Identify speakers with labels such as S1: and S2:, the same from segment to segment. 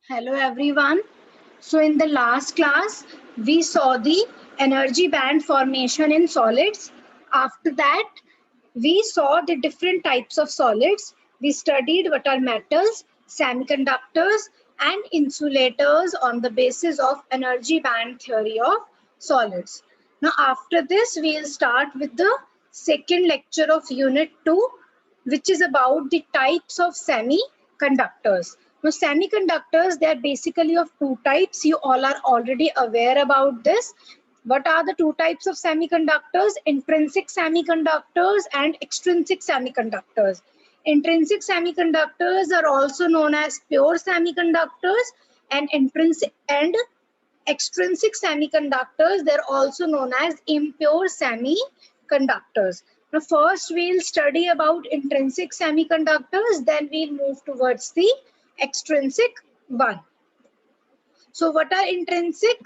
S1: Hello everyone. So in the last class, we saw the energy band formation in solids. After that, we saw the different types of solids. We studied what are metals, semiconductors, and insulators on the basis of energy band theory of solids. Now after this, we will start with the second lecture of Unit 2, which is about the types of semiconductors. Now, semiconductors, they are basically of two types. You all are already aware about this. What are the two types of semiconductors? Intrinsic semiconductors and extrinsic semiconductors. Intrinsic semiconductors are also known as pure semiconductors, and intrinsic and extrinsic semiconductors, they're also known as impure semiconductors. Now, first we'll study about intrinsic semiconductors, then we'll move towards the extrinsic one. So what are intrinsic?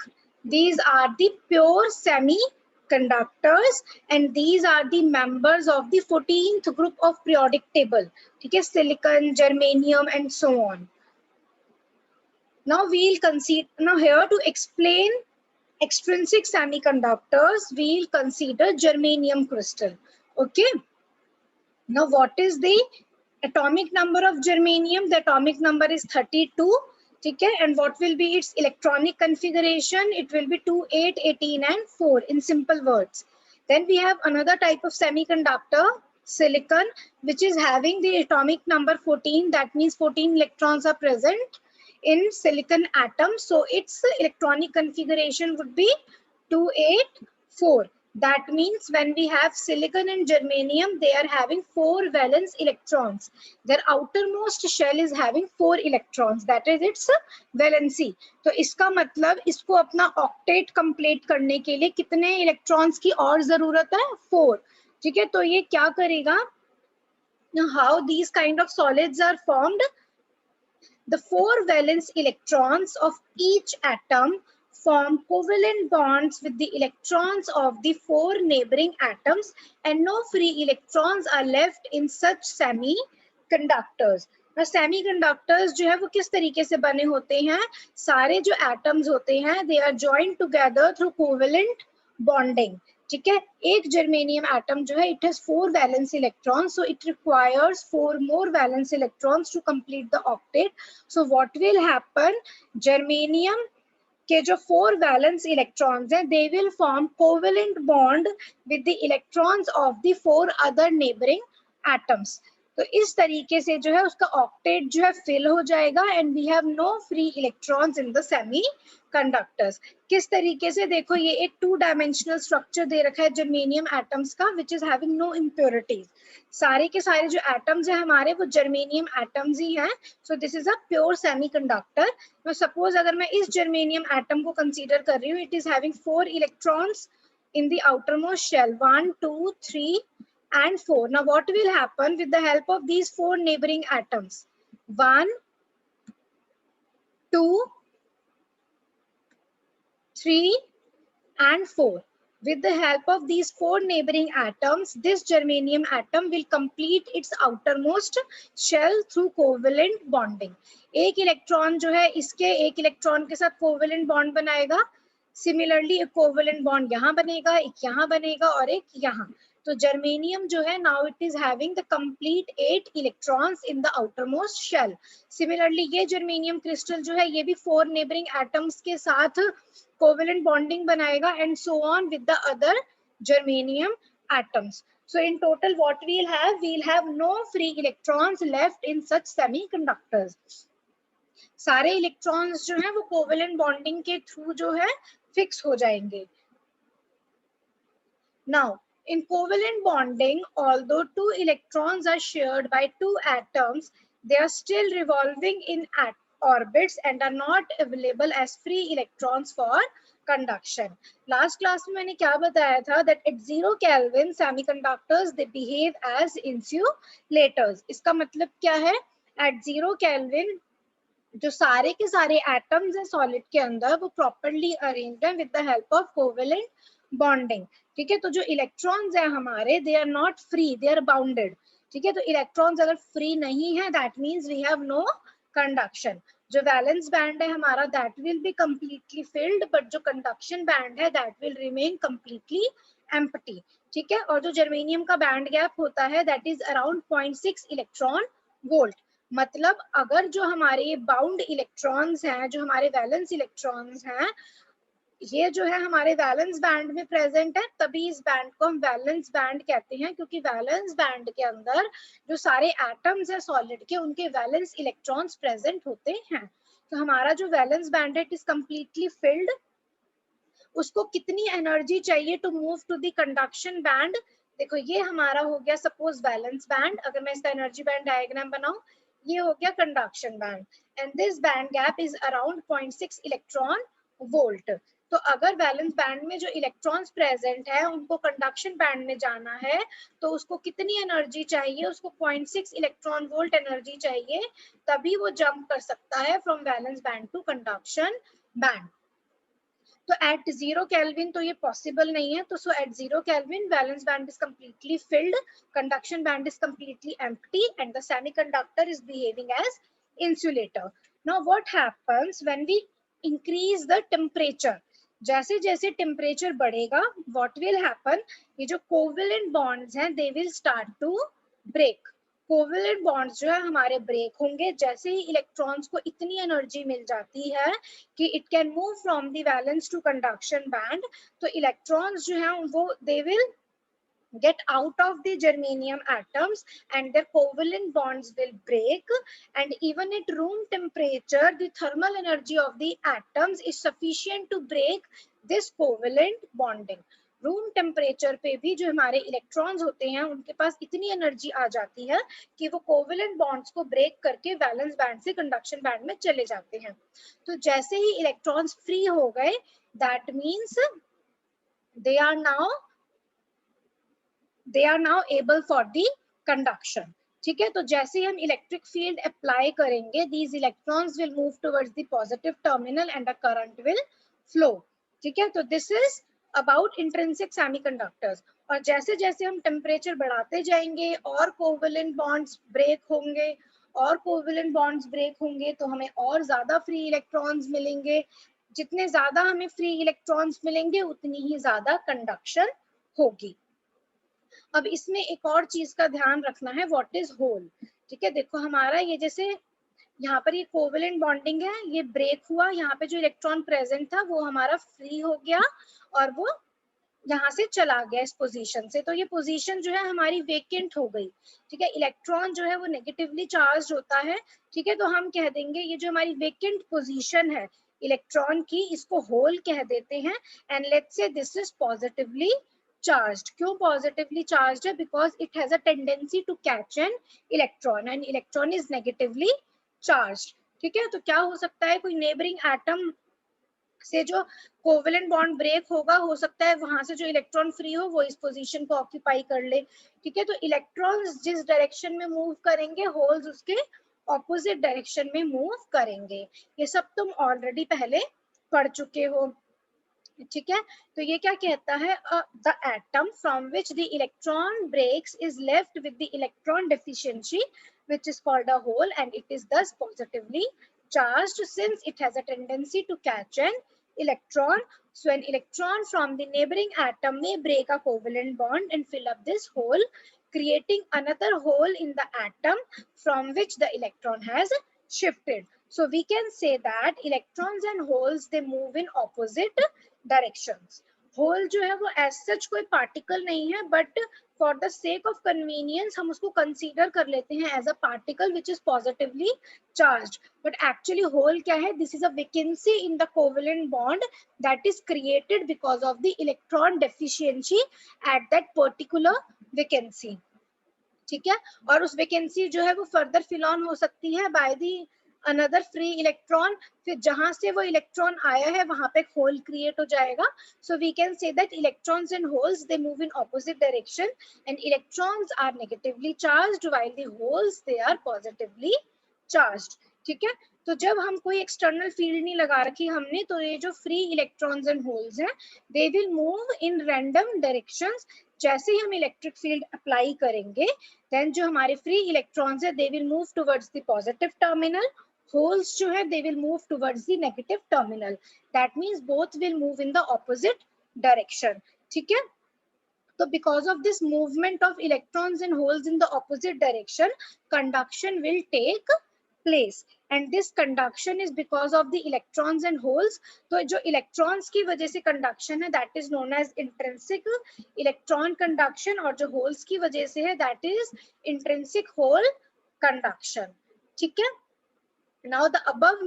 S1: These are the pure semiconductors and these are the members of the 14th group of periodic table. Okay, silicon, germanium and so on. Now we'll consider, now here to explain extrinsic semiconductors, we'll consider germanium crystal. Okay. Now what is the atomic number of germanium? The atomic number is 32. Okay. And what will be its electronic configuration? It will be 2, 8, 18 and 4 in simple words. Then we have another type of semiconductor, silicon, which is having the atomic number 14. That means 14 electrons are present in silicon atom. So its electronic configuration would be 284. That means when we have silicon and germanium, they are having 4 valence electrons. Their outermost shell is having 4 electrons. That is its valency. तो इसका मतलब इसको अपना octet complete करने के लिए कितने electrons की और जरूरत है? 4. ठीक है, तो ये क्या करेगा? Now, how these kind of solids are formed? The 4 valence electrons of each atom form covalent bonds with the electrons of the 4 neighboring atoms and no free electrons are left in such semiconductors. Now, semiconductors जो है वो किस तरीके से बने होते हैं? सारे जो atoms होते हैं, they are joined together through covalent bonding. ठीक है, एक जर्मेनियम एटम जो है it has 4 valence electrons, so it requires 4 more valence electrons to complete the octet. So what will happen, germanium के जो 4 वैलेंस इलेक्ट्रॉन्स हैं, they will form covalent bond with the electrons of the 4 other neighbouring atoms. तो इस तरीके से जो है उसका ऑक्टेट जो है फिल हो जाएगा and we have no free electrons in the semiconductors. किस तरीके से? देखो, ये एक 2 डायमेंशनल स्ट्रक्चर दे रखा है जर्मेनियम एटम्स का, which is having no impurities. सारे के सारे जो एटम्स हैं हमारे वो जर्मेनियम एटम्स ही हैं. सो this is a pure semiconductor. तो सपोज अगर मैं इस जर्मेनियम एटम को कंसीडर कर रही हूँ, it is having 4 electrons in the outermost shell, 1, 2, 3 and 4. Now what will happen with the help of these 4 neighboring atoms? 1, 2, 3 and 4. With the help of these 4 neighboring atoms, this germanium atom will complete its outermost shell through covalent bonding. एक electron जो है इसके एक electron के साथ covalent bond बनाएगा. Similarly एक covalent bond यहाँ बनेगा, एक यहाँ बनेगा और एक यहाँ. तो जर्मेनियम जो है now it is having the complete 8 electrons in the outermost shell. Similarly ये जर्मेनियम क्रिस्टल जो है ये भी 4 नेबरिंग एटम्स के साथ covalent bonding बनाएगा and so on with the other germanium atoms. So in total what we'll have no free electrons left in such semiconductors. सारे electrons जो है वो कोवेलेंट बॉन्डिंग के थ्रू जो है फिक्स हो जाएंगे. Now in covalent bonding, although 2 electrons are shared by 2 atoms, they are still revolving in orbits and are not available as free electrons for conduction. Last class में मैंने क्या बताया था? That at 0 Kelvin semiconductors they behave as insulators. इसका मतलब क्या है? At 0 Kelvin जो सारे के सारे एटम्स हैं सॉलिड के अंदर वो प्रॉपर्ली अरेंज्ड है with the help of covalent bonding. ठीक है, तो जो इलेक्ट्रॉन्स हैं हमारे they are not free, they are bounded. ठीक है, तो इलेक्ट्रॉन्स अगर फ्री नहीं है that means we have no conduction. जो वैलेंस बैंड है हमारा that will be completely filled, but जो कंडक्शन बैंड है that will remain completely empty, ठीक है। और जो जर्मेनियम का बैंड गैप होता है that is around 0.6 electron volt. मतलब अगर जो हमारे बाउंड इलेक्ट्रॉन्स हैं, जो हमारे वैलेंस इलेक्ट्रॉन्स हैं, ये जो है हमारे वैलेंस बैंड में प्रेजेंट है, तभी इस बैंड को हम वैलेंस बैंड कहते हैं, क्योंकि वैलेंस बैंड के अंदर जो सारे एटम्स है सॉलिड के, उनके वैलेंस इलेक्ट्रॉन्स प्रेजेंट होते हैं। तो हमारा जो वैलेंस बैंड है इट इज कंप्लीटली फिल्ड। उसको कितनी एनर्जी चाहिए to move to the conduction band? देखो ये हमारा हो गया सपोज वैलेंस बैंड, अगर मैं इसका एनर्जी बैंड डायग्राम बनाऊं, ये हो गया conduction band, and this band gap is around 0.6 electron volt. तो अगर वैलेंस बैंड में जो इलेक्ट्रॉन्स प्रेजेंट है उनको कंडक्शन बैंड में जाना है, तो उसको कितनी एनर्जी चाहिए? उसको 0.6 इलेक्ट्रॉन वोल्ट एनर्जी चाहिए, तभी वो जंप कर सकता है from valence band to conduction band. तो एट 0 केल्विन तो ये पॉसिबल नहीं है। तो so at 0 kelvin valence band is completely filled, conduction band is completely empty, and the semiconductor is behaving as insulator. Now what happens when we increase the temperature? जैसे जैसे temperature बढ़ेगा, what will happen? ये जो covalent bonds हैं they will start to break. Covalent bonds जो है हमारे break होंगे जैसे ही इलेक्ट्रॉन्स को इतनी एनर्जी मिल जाती है कि it can move from the valence to conduction band. तो इलेक्ट्रॉन्स जो हैं वो they will get out of the germanium atoms and their covalent bonds will break, and even at room temperature the thermal energy of the atoms is sufficient to break this covalent bonding. Room temperature पे भी जो हमारे electrons होते हैं उनके पास इतनी energy आ जाती है कि वो कोवेलेंट बॉन्ड्स को ब्रेक करके वैलेंस बैंड से कंडक्शन बैंड में चले जाते हैं। तो जैसे ही इलेक्ट्रॉन्स फ्री हो गए that means they are now able for the conduction, ठीक है। तो जैसे हम इलेक्ट्रिक फील्ड अप्लाई करेंगे these electrons will move towards the positive terminal and a current will flow, ठीक है। तो this is about intrinsic semiconductors। और जैसे जैसे हम टेम्परेचर बढ़ाते जाएंगे और कोवेलेंट बॉन्ड्स ब्रेक होंगे और कोवेलेंट बॉन्ड्स ब्रेक होंगे तो हमें और ज्यादा फ्री इलेक्ट्रॉन्स मिलेंगे। जितने ज्यादा हमें फ्री इलेक्ट्रॉन्स मिलेंगे उतनी ही ज्यादा कंडक्शन होगी। अब इसमें एक और चीज का ध्यान रखना है, व्हाट इज होल, ठीक है। देखो हमारा ये जैसे यहाँ पर ये कोवेलेंट बॉन्डिंग है, ये ब्रेक हुआ, यहाँ पे जो इलेक्ट्रॉन प्रेजेंट था वो हमारा फ्री हो गया और वो यहाँ से चला गया इस पोजीशन से। तो ये पोजीशन जो है हमारी वेकेंट हो गई, ठीक है। इलेक्ट्रॉन जो है वो नेगेटिवली चार्ज होता है, ठीक है। तो हम कह देंगे ये जो हमारी वेकेंट पोजीशन है इलेक्ट्रॉन की, इसको होल कह देते हैं। And let's say this is positively charged. क्यों पॉजिटिवली चार्ज्ड है? Because it has a tendency to catch an electron and electron is negatively charged, ठीक है। तो क्या हो सकता है, कोई नेबरिंग एटम से जो कोवेलेंट बॉन्ड ब्रेक होगा, हो सकता है वहां से जो इलेक्ट्रॉन फ्री हो वो इस पोजीशन को ऑक्यूपाई कर ले, ठीक है। तो इलेक्ट्रॉन्स जिस डायरेक्शन में मूव करेंगे होल्स उसके ऑपोजिट डायरेक्शन में मूव करेंगे। ये सब तुम ऑलरेडी पहले पढ़ चुके हो, ठीक है। तो ये क्या कहता है, the atom from which the electron breaks is left with the electron deficiency which is called a hole and it is thus positively charged since it has a tendency to catch an electron. So an electron from the neighboring atom may break a covalent bond and fill up this hole, creating another hole in the atom from which the electron has shifted. So we can say that electrons and holes they move in opposite directions. Hole जो है वो as such कोई particle नहीं है, but for the sake of convenience हम उसको consider कर लेते हैं as a particle which is positively charged. But actually hole क्या है? This is a vacancy in the covalent bond that is created because of the electron deficiency at that particular vacancy, ठीक है। और उस vacancy जो है वो further fill on हो सकती है by the another free electron. फिर जहां से वो इलेक्ट्रॉन आया है वहां पे एक होल क्रिएट हो जाएगा। So we can say that electrons and holes they move in opposite direction and electrons are negatively charged while the holes they are positively charged, ठीक है। तो जब हम कोई एक्सटर्नल फील्ड नहीं लगा रखी हमने, तो ये जो फ्री इलेक्ट्रॉन्स एंड होल्स हैं they will move in random directions. जैसे ही हम इलेक्ट्रिक फील्ड अप्लाई करेंगे देन जो हमारे फ्री इलेक्ट्रॉन्स है they will move towards the positive terminal holes जो है they will move towards the negative terminal, that means both will move in the opposite direction, ठीक है। So because of this movement of electrons and holes in the opposite direction, conduction will take place. And this conduction is because of the electrons and holes. तो जो electrons की वजह से conduction है, that is known as intrinsic electron conduction, और जो holes की वजह से है, that is intrinsic hole conduction, ठीक है। Now the above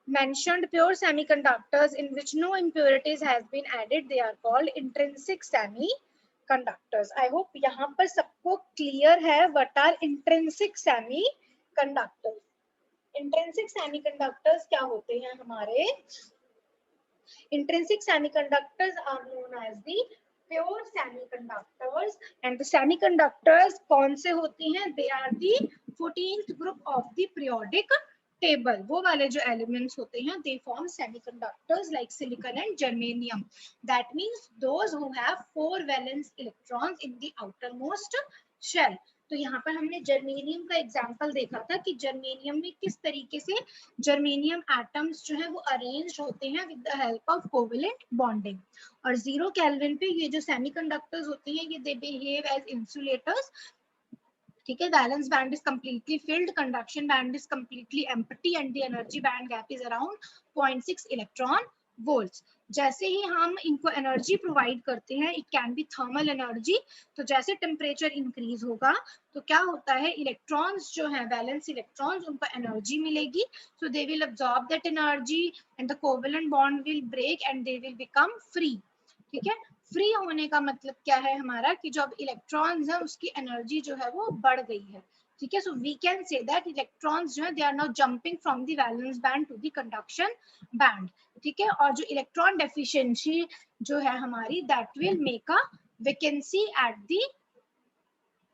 S1: mentioned pure semiconductors in which no impurities has been added, they are called intrinsic semiconductors. I hope यहाँ पर सबको clear है what are intrinsic semiconductors. Intrinsic semiconductors क्या होते हैं हमारे? Intrinsic semiconductors are known as the pure semiconductors, and the semiconductors कौन से होती हैं? They are the 14th group of the periodic table. वो वाले जो elements होते हैं, they form semiconductors like silicon and germanium. That means those who have 4 valence electrons in the outermost shell. तो यहाँ पर हमने जर्मेनियम का एग्जाम्पल देखा था कि जर्मेनियम में किस तरीके से जर्मेनियम एटम्स जो है वो अरेंज होते हैं with the help of covalent bonding. और 0 केल्विन पे ये जो सेमीकंडक्टर्स होते हैं ये दे बिहेव एज इंसुलेटर्स, ठीक है। Valence band is completely filled, conduction band is completely empty and the energy band gap is around 0.6 electron volts. जैसे ही हम इनको एनर्जी प्रोवाइड करते हैं, it can B thermal energy, तो जैसे टेम्परेचर इंक्रीज होगा तो क्या होता है, इलेक्ट्रॉन्स जो है वैलेंस इलेक्ट्रॉन्स उनको एनर्जी मिलेगी, so they will absorb that energy and the covalent bond will break and they will become free, ठीक है। फ्री होने का मतलब क्या है हमारा कि जो अब इलेक्ट्रॉन्स है उसकी एनर्जी जो है वो बढ़ गई है, ठीक है। So we can say that electrons जो है they are now jumping from the valence band to the conduction band, ठीक है। और जो इलेक्ट्रॉन डेफिशिएंसी जो है हमारी, that will make a vacancy at the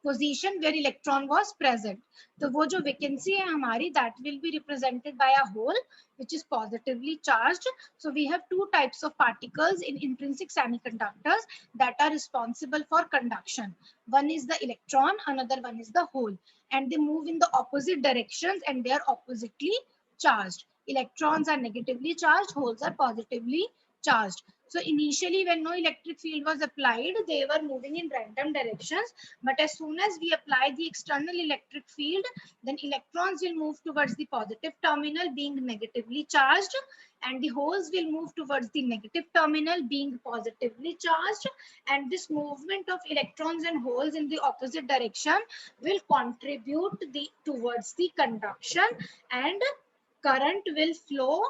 S1: position where electron was present. तो वो जो vacancy है हमारी, that will be represented by a hole which is positively charged. So we have two types of particles in intrinsic semiconductors that are responsible for conduction. One is the electron, another one is the hole, and they move in the opposite directions and they are oppositely charged. Electrons are negatively charged, holes are positively charged. So initially when no electric field was applied, they were moving in random directions, but as soon as we apply the external electric field, then electrons will move towards the positive terminal being negatively charged, and the holes will move towards the negative terminal being positively charged, and this movement of electrons and holes in the opposite direction will contribute towards the conduction, and current will flow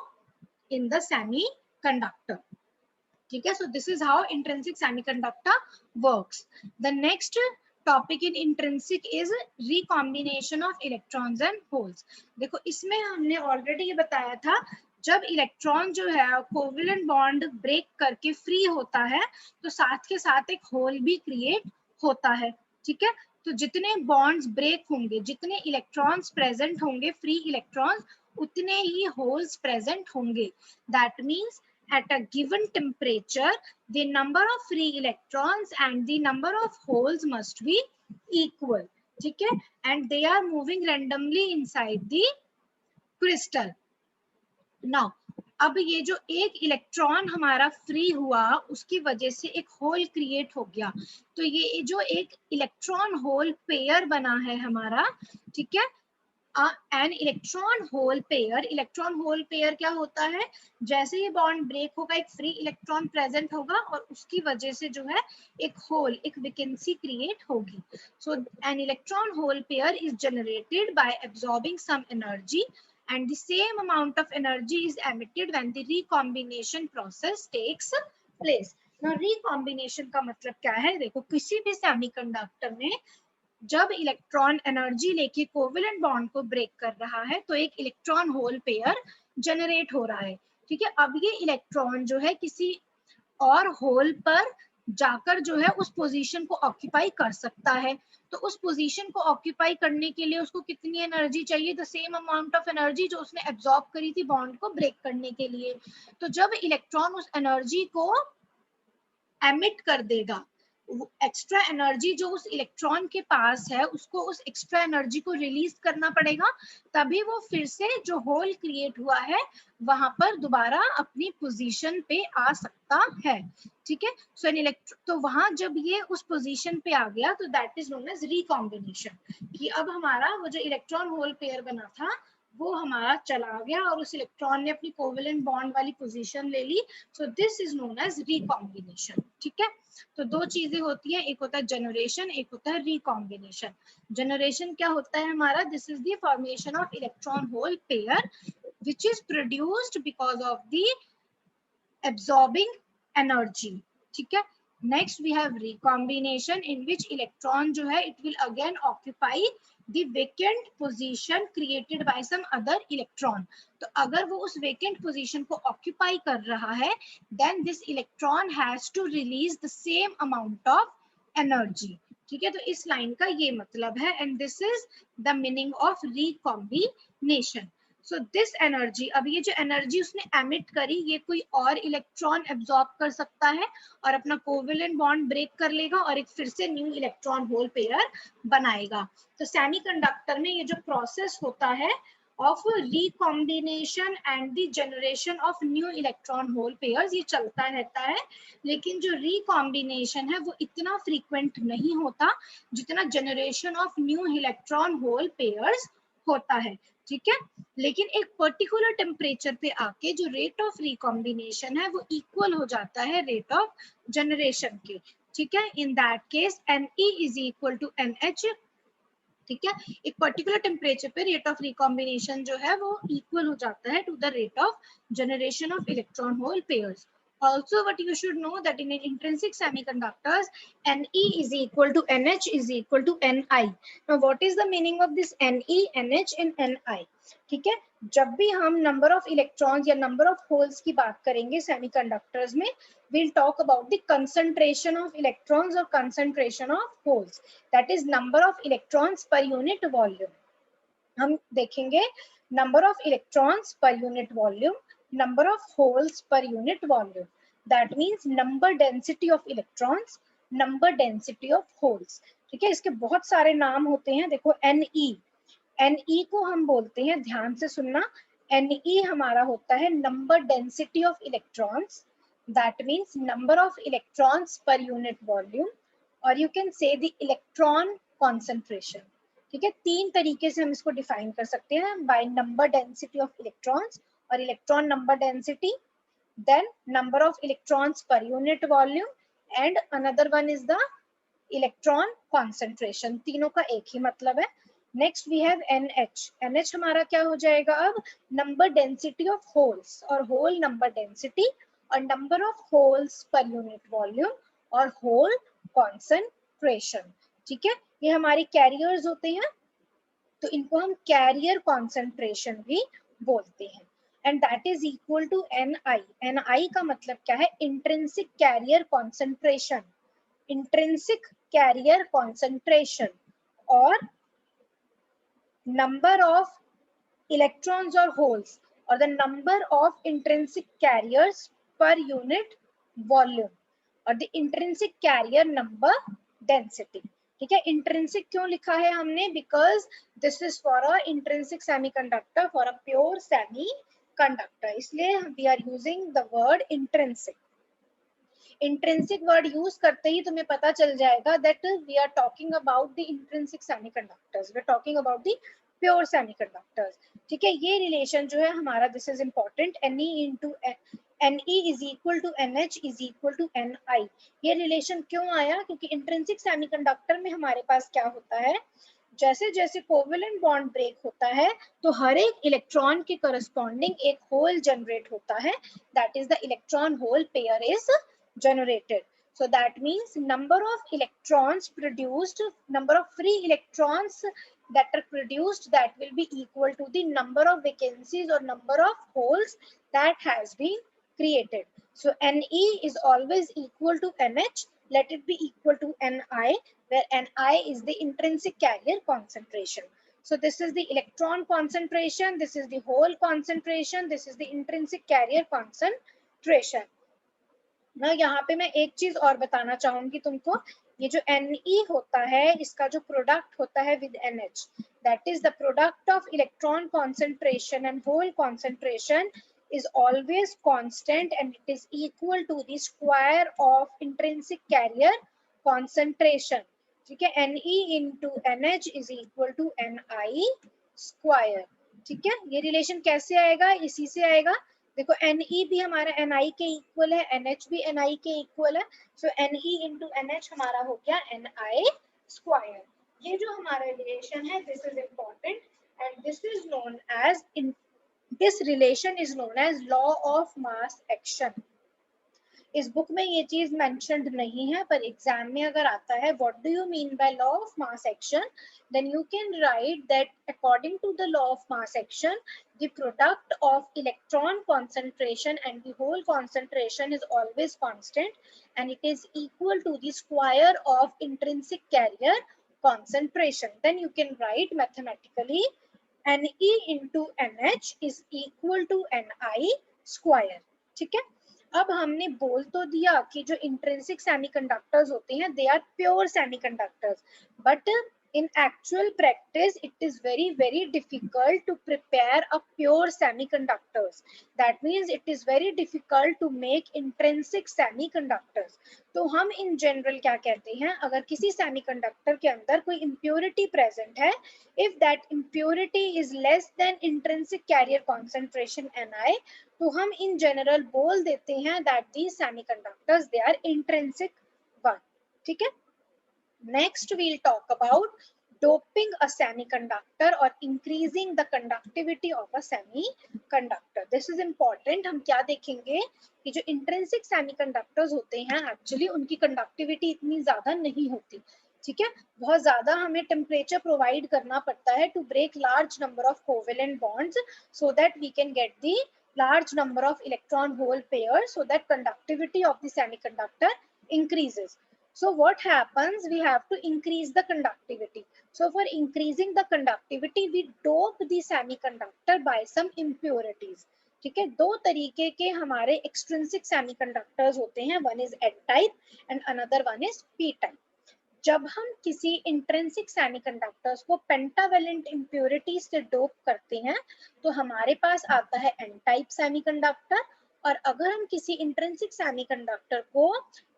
S1: in the semiconductor. Okay, so this is how intrinsic semiconductor works. The next topic in intrinsic is recombination of electrons and holes. देखो इसमें हमने already ये बताया था, जब electron जो है covalent bond break करके फ्री होता है तो साथ के साथ एक होल भी क्रिएट होता है, ठीक है। तो जितने बॉन्ड्स ब्रेक होंगे, जितने इलेक्ट्रॉन्स प्रेजेंट होंगे फ्री इलेक्ट्रॉन्स, उतने ही होल्स प्रेजेंट होंगे। That means at a given temperature, the number of free electrons and the number of holes must be equal, ठीक है, and they are moving randomly inside the crystal. Now, अब ये जो एक electron हमारा free हुआ उसकी वजह से एक होल क्रिएट हो गया, तो ये जो एक इलेक्ट्रॉन होल पेयर बना है हमारा, ठीक है। एन इलेक्ट्रॉन होल पेयर क्या होता है, जैसे ही बॉन्ड ब्रेक होगा एक फ्री इलेक्ट्रॉन प्रेजेंट होगा और उसकी वजह से जो है एक होल, एक वैकेंसी क्रिएट होगी। So an electron hole pair is generated by absorbing some energy and the same amount of energy is emitted when the recombination process takes place. Now recombination का मतलब क्या है, देखो किसी भी सेमीकंडक्टर में जब इलेक्ट्रॉन एनर्जी लेके कोवेलेंट बॉन्ड को ब्रेक कर रहा है तो एक इलेक्ट्रॉन होल पेयर जनरेट हो रहा है, ठीक है। अब ये इलेक्ट्रॉन जो है किसी और होल पर जाकर जो है उस पोजीशन को ऑक्यूपाई कर सकता है, तो उस पोजीशन को ऑक्यूपाई करने के लिए उसको कितनी एनर्जी चाहिए, the same amount of energy जो उसने एब्जॉर्ब करी थी बॉन्ड को ब्रेक करने के लिए। तो जब इलेक्ट्रॉन उस एनर्जी को एमिट कर देगा, एक्स्ट्रा एनर्जी जो उस इलेक्ट्रॉन के पास है उसको उस एक्स्ट्रा एनर्जी को रिलीज करना पड़ेगा, तभी वो फिर से जो होल क्रिएट हुआ है वहां पर दोबारा अपनी पोजीशन पे आ सकता है। ठीक है, सो एन इलेक्ट्रॉन, तो वहां जब ये उस पोजीशन पे आ गया तो that is known as recombination, कि अब हमारा वो जो इलेक्ट्रॉन होल पेयर बना था वो हमारा चला गया और उस इलेक्ट्रॉन ने अपनी कोवेलेंट बॉन्ड वाली पोजीशन ले ली। So this is known as recombination. ठीक है, तो दो चीजें होती है, एक होता है जनरेशन, एक होता है रिकॉम्बिनेशन। जनरेशन क्या होता है हमारा, this is the formation of electron hole pair which is produced because of the absorbing energy। ठीक है, next we have recombination in which electron जो है it will again occupy the vacant position created by some other electron। तो अगर वो उस vacant position को occupy कर रहा है then this electron has to release the same amount of energy। ठीक है, तो इस लाइन का ये मतलब है and this is the meaning of recombination। So this energy, अब ये जो एनर्जी उसने एमिट करी ये कोई और इलेक्ट्रॉन एब्जॉर्ब कर सकता है और अपना कोवेलेंट बॉन्ड ब्रेक कर लेगा और एक फिर से न्यू इलेक्ट्रॉन होल पेयर बनाएगा। तो सेमीकंडक्टर में ये जो प्रोसेस होता है of recombination and the generation of new electron hole pairs ये चलता रहता है, लेकिन जो रिकॉम्बिनेशन है वो इतना फ्रीक्वेंट नहीं होता जितना generation of new electron hole pairs होता है। ठीक है, लेकिन एक पर्टिकुलर टेम्परेचर पे आके जो रेट ऑफ रिकॉम्बिनेशन है वो इक्वल हो जाता है रेट ऑफ जनरेशन के। ठीक है, in that case Ne is equal to NH। ठीक है, एक पर्टिकुलर टेम्परेचर पे रेट ऑफ रिकॉम्बिनेशन जो है वो इक्वल हो जाता है to the rate of generation of electron hole pairs. Also, what you should know that in intrinsic semiconductors, Ne is equal to NH is equal to Ni। Now, what is the meaning of this Ne, NH and Ni? ठीक है, जब भी हम number of electrons या number of holes की बात करेंगे semiconductors में, we'll talk about the concentration of electrons or concentration of holes, that is number of electrons per unit volume। हम देखेंगे number of electrons per unit volume, number of holes per unit volume, that means number density of electrons, number density of holes। ठीक है, इसके बहुत सारे नाम होते हैं, देखो Ne को हम बोलते हैं, ध्यान से सुनना, Ne हमारा होता है number density of electrons, that means number of electrons per unit volume, और you can say the electron concentration. ठीक है, तीन तरीके से हम इसको डिफाइन कर सकते हैं, by number density of electrons और electron number density, then number of electrons per unit volume, and another one is the electron concentration. तीनों का एक ही मतलब है। नेक्स्ट वी हैव NH हमारा क्या हो जाएगा, अब नंबर डेंसिटी ऑफ होल्स और होल नंबर डेंसिटी और नंबर ऑफ होल्स पर यूनिट वॉल्यूम और होल कॉन्सेंट्रेशन। ठीक है, ये हमारे कैरियर्स होते हैं, तो इनको हम कैरियर कॉन्सेंट्रेशन भी बोलते हैं, and that is equal to Ni का मतलब क्या है, intrinsic carrier concentration, intrinsic carrier concentration और number of electrons or holes or the number of intrinsic carriers per unit volume और the intrinsic carrier number density। ठीक है, intrinsic क्यों लिखा है हमने, because this is for a intrinsic semiconductor, for a pure semiconductor, इसलिए we are using the word intrinsic. Intrinsic word use करते ही तुम्हें पता चल जाएगा that we are talking about the intrinsic semiconductors, we are talking about the pure semiconductors. ठीक है, ये रिलेशन जो है हमारा, this is important, Ne is equal to NH is equal to Ni। ये रिलेशन क्यों आया, क्योंकि इंट्रिंसिक सेमीकंडक्टर में हमारे पास क्या होता है, जैसे जैसे कोवेलेंट बॉन्ड ब्रेक होता है तो हर एक इलेक्ट्रॉन के करस्पॉन्डिंग एक होल जनरेट होता है, that is the electron hole pair is generated। So that means number of electrons produced, number of free electrons that are produced, that will be equal to the number of vacancies or number of holes that has been created। So Ne is always equal to NH, let it be equal to Ni, where Ni is the intrinsic carrier concentration। So this is the electron concentration, this is the hole concentration, this is the intrinsic carrier concentration। ना यहाँ पे मैं एक चीज और बताना चाहूंगी तुमको, ये जो Ne होता है इसका जो प्रोडक्ट होता है with NH, that is the product of electron concentration and hole concentration is always constant and it is equal to the square of intrinsic carrier concentration. ठीक है, Ne into NH is equal to Ni square. ठीक है, ये relation कैसे आएगा, इसी से आएगा। देखो Ne भी हमारा Ni के इक्वल है, NH भी Ni के इक्वल है, सो Ne into NH हमारा हो गया Ni स्क्वायर। ये जो हमारा रिलेशन है this is important and this is known as this relation is known as law of mass action. इस बुक में ये चीज मेंशन्ड नहीं है, पर एग्जाम में अगर आता है what do you mean by law of mass action, then you can write that according to the law of mass action the product of electron concentration and the whole concentration is always constant and it is equal to the square of intrinsic carrier concentration. Then you can write mathematically Ne into NH is equal to Ni square. ठीक है, अब हमने बोल तो दिया कि जो intrinsic semiconductors होते हैं they are pure semiconductors, but in actual practice it is very difficult to prepare a pure semiconductors. That means it is very difficult to make intrinsic semiconductors. तो हम in general क्या कहते हैं, अगर किसी semiconductor के अंदर कोई impurity present है, if that impurity is less than intrinsic carrier concentration Ni, तो हम in general बोल देते हैं that these semiconductors they are intrinsic one. ठीक है, next we'll talk about doping a semiconductor or increasing the conductivity of a semiconductor. This is important. हम क्या देखेंगे कि जो intrinsic semiconductors होते हैं actually उनकी conductivity इतनी ज्यादा नहीं होती। ठीक है, बहुत ज्यादा हमें टेम्परेचर प्रोवाइड करना पड़ता है to break large number of covalent bonds so that we can get the large number of electron hole pairs so that conductivity of the semiconductor increases. So what happens, we have to increase the conductivity. So for increasing the conductivity we dope the semiconductor by some impurities. ठीक है, दो तरीके के हमारे extrinsic semiconductors होते हैं, one is an type and another one is P type. जब हम किसी इंट्रिंसिक सेमीकंडक्टर्स को पेंटावेलेंट इंप्योरिटी से डोप करते हैं तो हमारे पास आता है एन टाइप सेमीकंडक्टर, और अगर हम किसी इंट्रिंसिक सेमीकंडक्टर को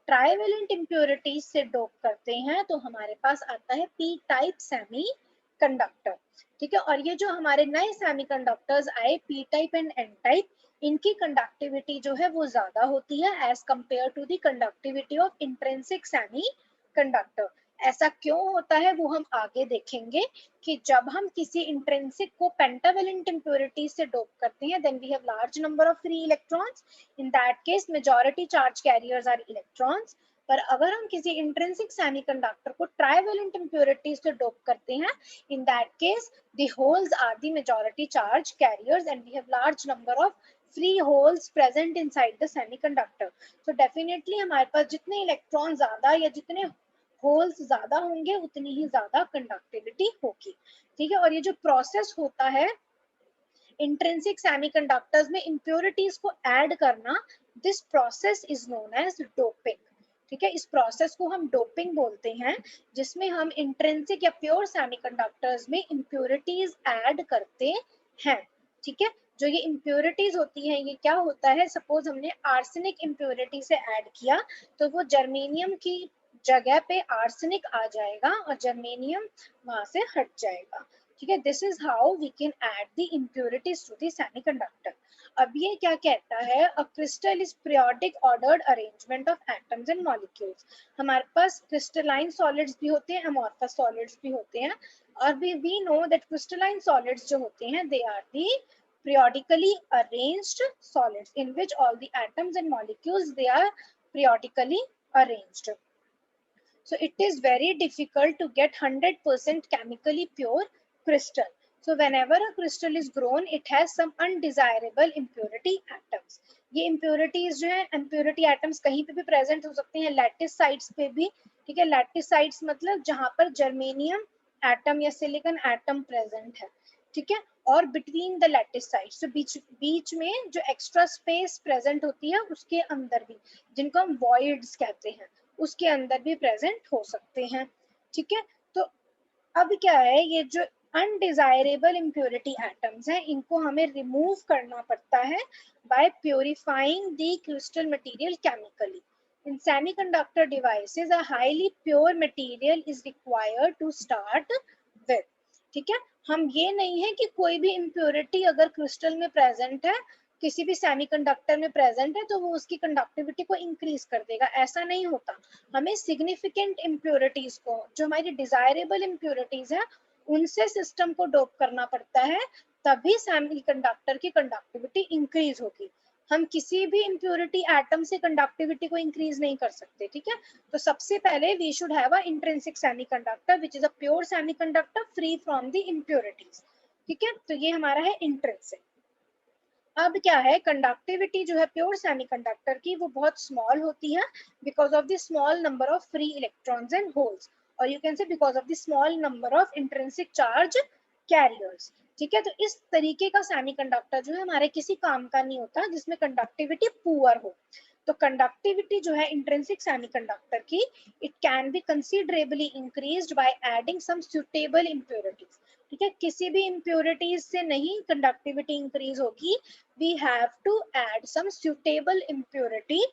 S1: ट्राइवेलेंट इंप्योरिटीज से डोप करते हैं तो हमारे पास आता है पी टाइप सेमीकंडक्टर। ठीक है, और ये जो हमारे नए सेमीकंडक्टर्स आए P type and N type, इनकी कंडक्टिविटी जो है वो ज्यादा होती है as compare to the conductivity of intrinsic semiconductor. ऐसा क्यों होता है वो हम आगे देखेंगे कि जब हम किसी इंट्रिंसिक को पेंटावेलेंट इंप्योरिटी से डोप करते हैं then we have large number of free electrons, in that case majority charge carriers are electrons. पर अगर हम किसी इंट्रिंसिक सेमीकंडक्टर को ट्राइवेलेंट इंप्योरिटी से डोप करते हैं, in that case the holes are the majority charge carriers and we have large number of free holes present inside the semiconductor. So definitely हमारे पास जितने इलेक्ट्रॉन ज्यादा या जितने होल्स ज्यादा होंगे उतनी ही ज्यादा कंडक्टिविटी होगी। ठीक है, और ये जो प्रोसेस होता है इंट्रिंसिक सेमीकंडक्टर्स में इंप्योरिटीज को ऐड करना, this process is known as doping. ठीक है, इस प्रोसेस को हम डोपिंग बोलते हैं, जिसमें हम इंट्रिंसिक या प्योर सेमीकंडक्टर्स में इंप्योरिटीज ऐड करते हैं। ठीक है, जो ये इंप्योरिटीज होती हैं ये क्या होता है, सपोज हमने आर्सेनिक इंप्योरिटी से ऐड किया तो वो जर्मेनियम की जगह पे आर्सेनिक आ जाएगा और जर्मेनियम वहां से हट जाएगा। ठीक है, this is how we can add the impurities to the semiconductor. अब ये क्या कहता है, a crystal is periodic ordered arrangement of atoms and molecules. हमारे पास क्रिस्टलाइन सॉलिड्स भी होते हैं, अमॉर्फस सॉलिड्स भी होते हैं, और we know that crystalline solids जो होते हैं they are the periodically arranged solids in which all the atoms and molecules they are periodically arranged. So it is very difficult to get 100% chemically pure crystal. So whenever a crystal is grown, it has some undesirable impurity atoms. ये impurities जो है, impurity atoms कहीं पे भी present हो सकते हैं, lattice sites पे भी। ठीक है, लैटिस साइट्स मतलब जहाँ पर जर्मेनियम एटम या सिलिकॉन एटम प्रेजेंट है। ठीक है, और बिटवीन द लैटिस साइड्स, तो बीच में जो एक्स्ट्रा स्पेस प्रेजेंट होती है उसके अंदर भी, जिनको हम वॉइड्स कहते हैं, उसके अंदर भी प्रेजेंट हो सकते हैं। ठीक है, तो अब क्या है, ये जो अनडिजायरेबल इम्प्योरिटी एटम्स हैं इनको हमें रिमूव करना पड़ता है by purifying the crystal material chemically. In semiconductor devices, a highly pure material is required to start with. ठीक है, हम ये नहीं है कि कोई भी इम्प्योरिटी अगर क्रिस्टल में प्रेजेंट है, किसी भी सेमीकंडक्टर में प्रेजेंट है तो वो उसकी कंडक्टिविटी को इंक्रीज कर देगा, ऐसा नहीं होता। हमें सिग्निफिकेंट इम्प्योरिटीज को, जो हमारी डिजायरेबल इम्प्योरिटीज है, उनसे सिस्टम को डोप करना पड़ता है, तभी सेमीकंडक्टर की कंडक्टिविटी इंक्रीज होगी। हम किसी भी इम्प्योरिटी एटम से कंडक्टिविटी को इंक्रीज नहीं कर सकते। ठीक है, तो सबसे पहले we should have a intrinsic semiconductor which is a pure semiconductor free from the impurities. ठीक है, तो ये हमारा है इंट्रिंसिक। अब क्या है, कंडक्टिविटी जो है प्योर सेमीकंडक्टर की वो बहुत स्मॉल होती है because of the small number of free electrons and holes, और you can say because of the small number of intrinsic charge carriers. ठीक है, तो इस तरीके का सेमीकंडक्टर जो है हमारे किसी काम का नहीं होता जिसमें कंडक्टिविटी पुअर हो। तो कंडक्टिविटी जो है इंट्रिंसिक सेमीकंडक्टर की, it can be considerably increased by adding some suitable impurities. ठीक है, किसी भी इम्प्योरिटीज से नहीं कंडक्टिविटी इंक्रीज होगी, we have to add some suitable impurity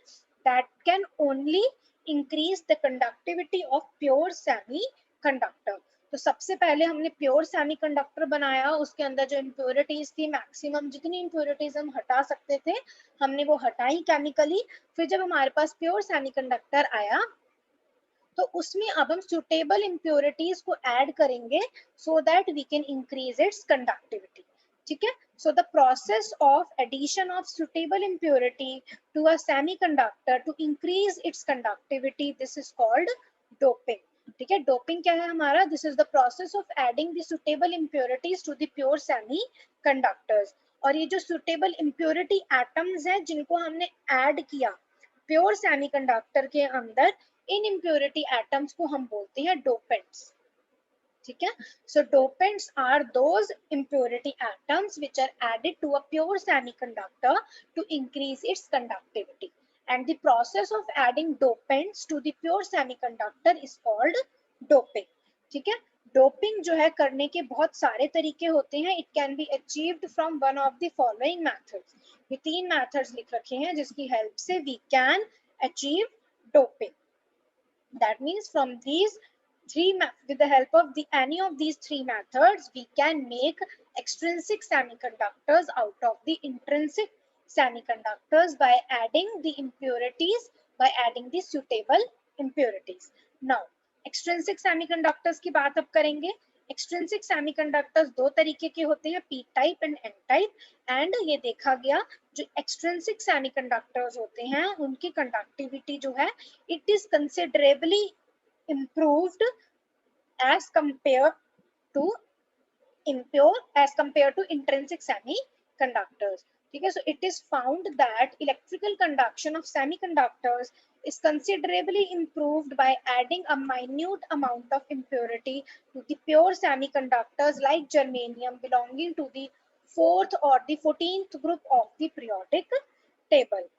S1: that can only increase the conductivity of pure semiconductor. तो सबसे पहले हमने प्योर सेमीकंडक्टर बनाया, उसके अंदर जो इम्प्योरिटीज थी, मैक्सिमम जितनी इम्प्योरिटीज हम हटा सकते थे हमने वो हटाई केमिकली। फिर जब हमारे पास प्योर सेमीकंडक्टर आया तो उसमें अब हम सुटेबल इम्प्योरिटीज को ऐड करेंगे so that we can increase its conductivity. ठीक है, so the process of addition of suitable impurity to a semiconductor to increase its conductivity, this is called doping. ठीक है, डोपिंग क्या है हमारा, this is the process of adding the suitable impurities to the pure semiconductors. और ये जो suitable impurity atoms हैं जिनको हमने ऐड किया प्योर सेमीकंडक्टर के अंदर, इन इम्प्योरिटी एटम्स को हम बोलते हैं डोपेंट्स। ठीक है, so dopants are those impurity atoms which are added to a pure semiconductor to increase its conductivity, and the process of adding dopants to the pure semiconductor is called doping. ठीक है, doping जो है करने के बहुत सारे तरीके होते हैं। It can be achieved from one of the following methods. ये 3 मेथड्स लिख रखे हैं जिसकी हेल्प से we can achieve doping. That means from these with the help of any of these 3 methods, we can make extrinsic semiconductors out of the intrinsic semiconductors by adding the impurities, by adding the suitable impurities. Now, extrinsic semiconductors की बात अब करेंगे। extrinsic semiconductors 2 तरीके के होते हैं, p type and n type, and ये देखा गया जो extrinsic semiconductors होते हैं उनकी conductivity जो है it is considerably improved as compared to intrinsic semiconductors. ठीक है, so it is found that electrical conduction of semiconductors is considerably improved by adding a minute amount of impurity to the pure semiconductors like germanium belonging to the 4th or the 14th group of the periodic table.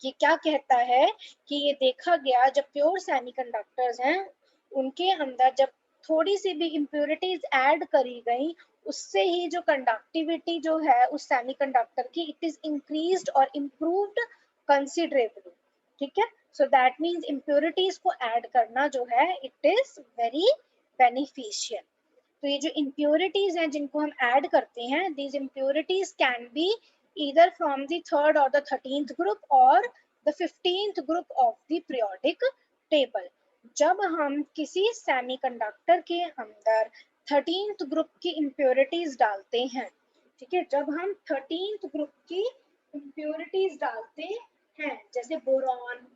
S1: ये क्या कहता है कि ये देखा गया जब pure semiconductors हैं उनके अंदर जब थोड़ी सी भी इम्प्योरिटीज ऐड करी गई, उससे ही जो कंडक्टिविटी जो है उस सेमीकंडक्टर की इट इज इंक्रीज्ड और इम्प्रूव्ड कंसिडरेबली। ठीक है, सो दैट मींस इम्प्योरिटीज को ऐड करना जो है इट इज वेरी बेनिफिशियल। तो ये जो इम्प्योरिटीज हैं जिनको हम ऐड करते हैं, these impurities can be either from the 3rd or the 13th group or the 15th group of the periodic table. जब हम किसी सेमीकंडक्टर के अंदर 13th ग्रुप की इम्प्योरिटीज डालते हैं, ठीक है, जब हम 13th ग्रुप की इम्प्योरिटीज डालते हैं जैसे बोरॉन,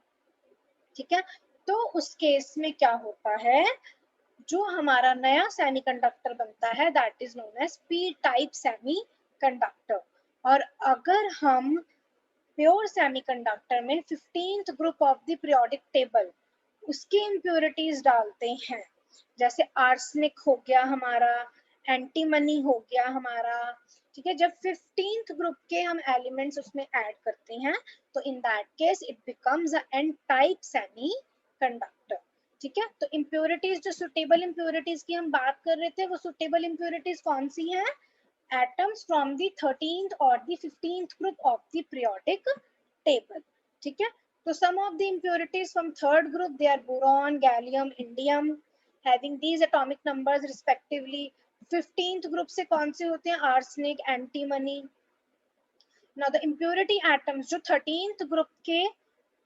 S1: ठीक है, तो उस केस में क्या होता है, जो हमारा नया सेमीकंडक्टर बनता है that is known as P type semiconductor. और अगर हम प्योर सेमीकंडक्टर में 15th group of the periodic table उसकी इम्प्योरिटीज डालते हैं, जैसे आर्सेनिक हो गया हमारा, एंटीमनी हो गया हमारा, ठीक है। जब 15th ग्रुप के हम एलिमेंट्स उसमें ऐड करते हैं तो in that case it becomes a N type semiconductor, ठीक है। तो इम्प्योरिटीज, जो सुटेबल इम्प्योरिटीज की हम बात कर रहे थे, वो सुटेबल इम्प्योरिटीज कौन सी हैं? atoms from the 13th or the 15th group of the periodic table, ठीक है। तो some of the impurities from third group, they are boron, gallium, indium, having these atomic numbers respectively. 15th group से कौन से होते हैं? arsenic, antimony. Now the impurity atoms जो 13th group के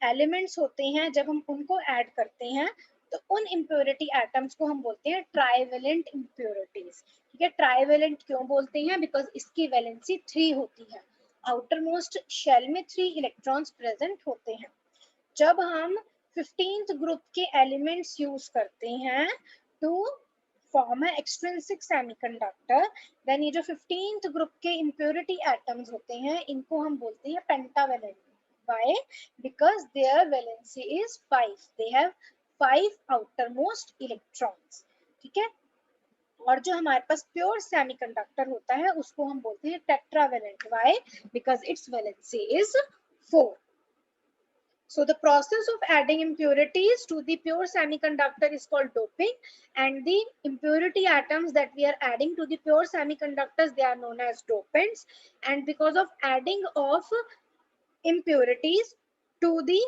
S1: elements होते हैं, जब हम उनको add करते हैं तो उन impurity atoms को हम बोलते हैं trivalent impurities, ठीक है। ट्राइवेलेंट क्यों बोलते हैं? बिकॉज इसकी वैलेंसी 3 होती है, आउटर मोस्ट शेल में 3 इलेक्ट्रॉन्स प्रेजेंट होते हैं। जब हम 15th ग्रुप के एलिमेंट्स यूज करते हैं टू फॉर्म है एक्सट्रिंसिक सेमीकंडक्टर, देन ये जो 15th ग्रुप के इम्प्योरिटी एटम्स होते हैं इनको हम बोलते हैं pentavalent. Why? Because their valency is 5, they have 5 outer most electrons, ठीक है। और जो हमारे पास प्योर सेमीकंडक्टर होता है उसको हम बोलते हैं tetravalent. Why? Because it's valency is 4. So the process of adding impurities to the pure semiconductor is called doping, and the impurity atoms that we are adding to the pure semiconductors, they are known as dopants. And because of adding of impurities to the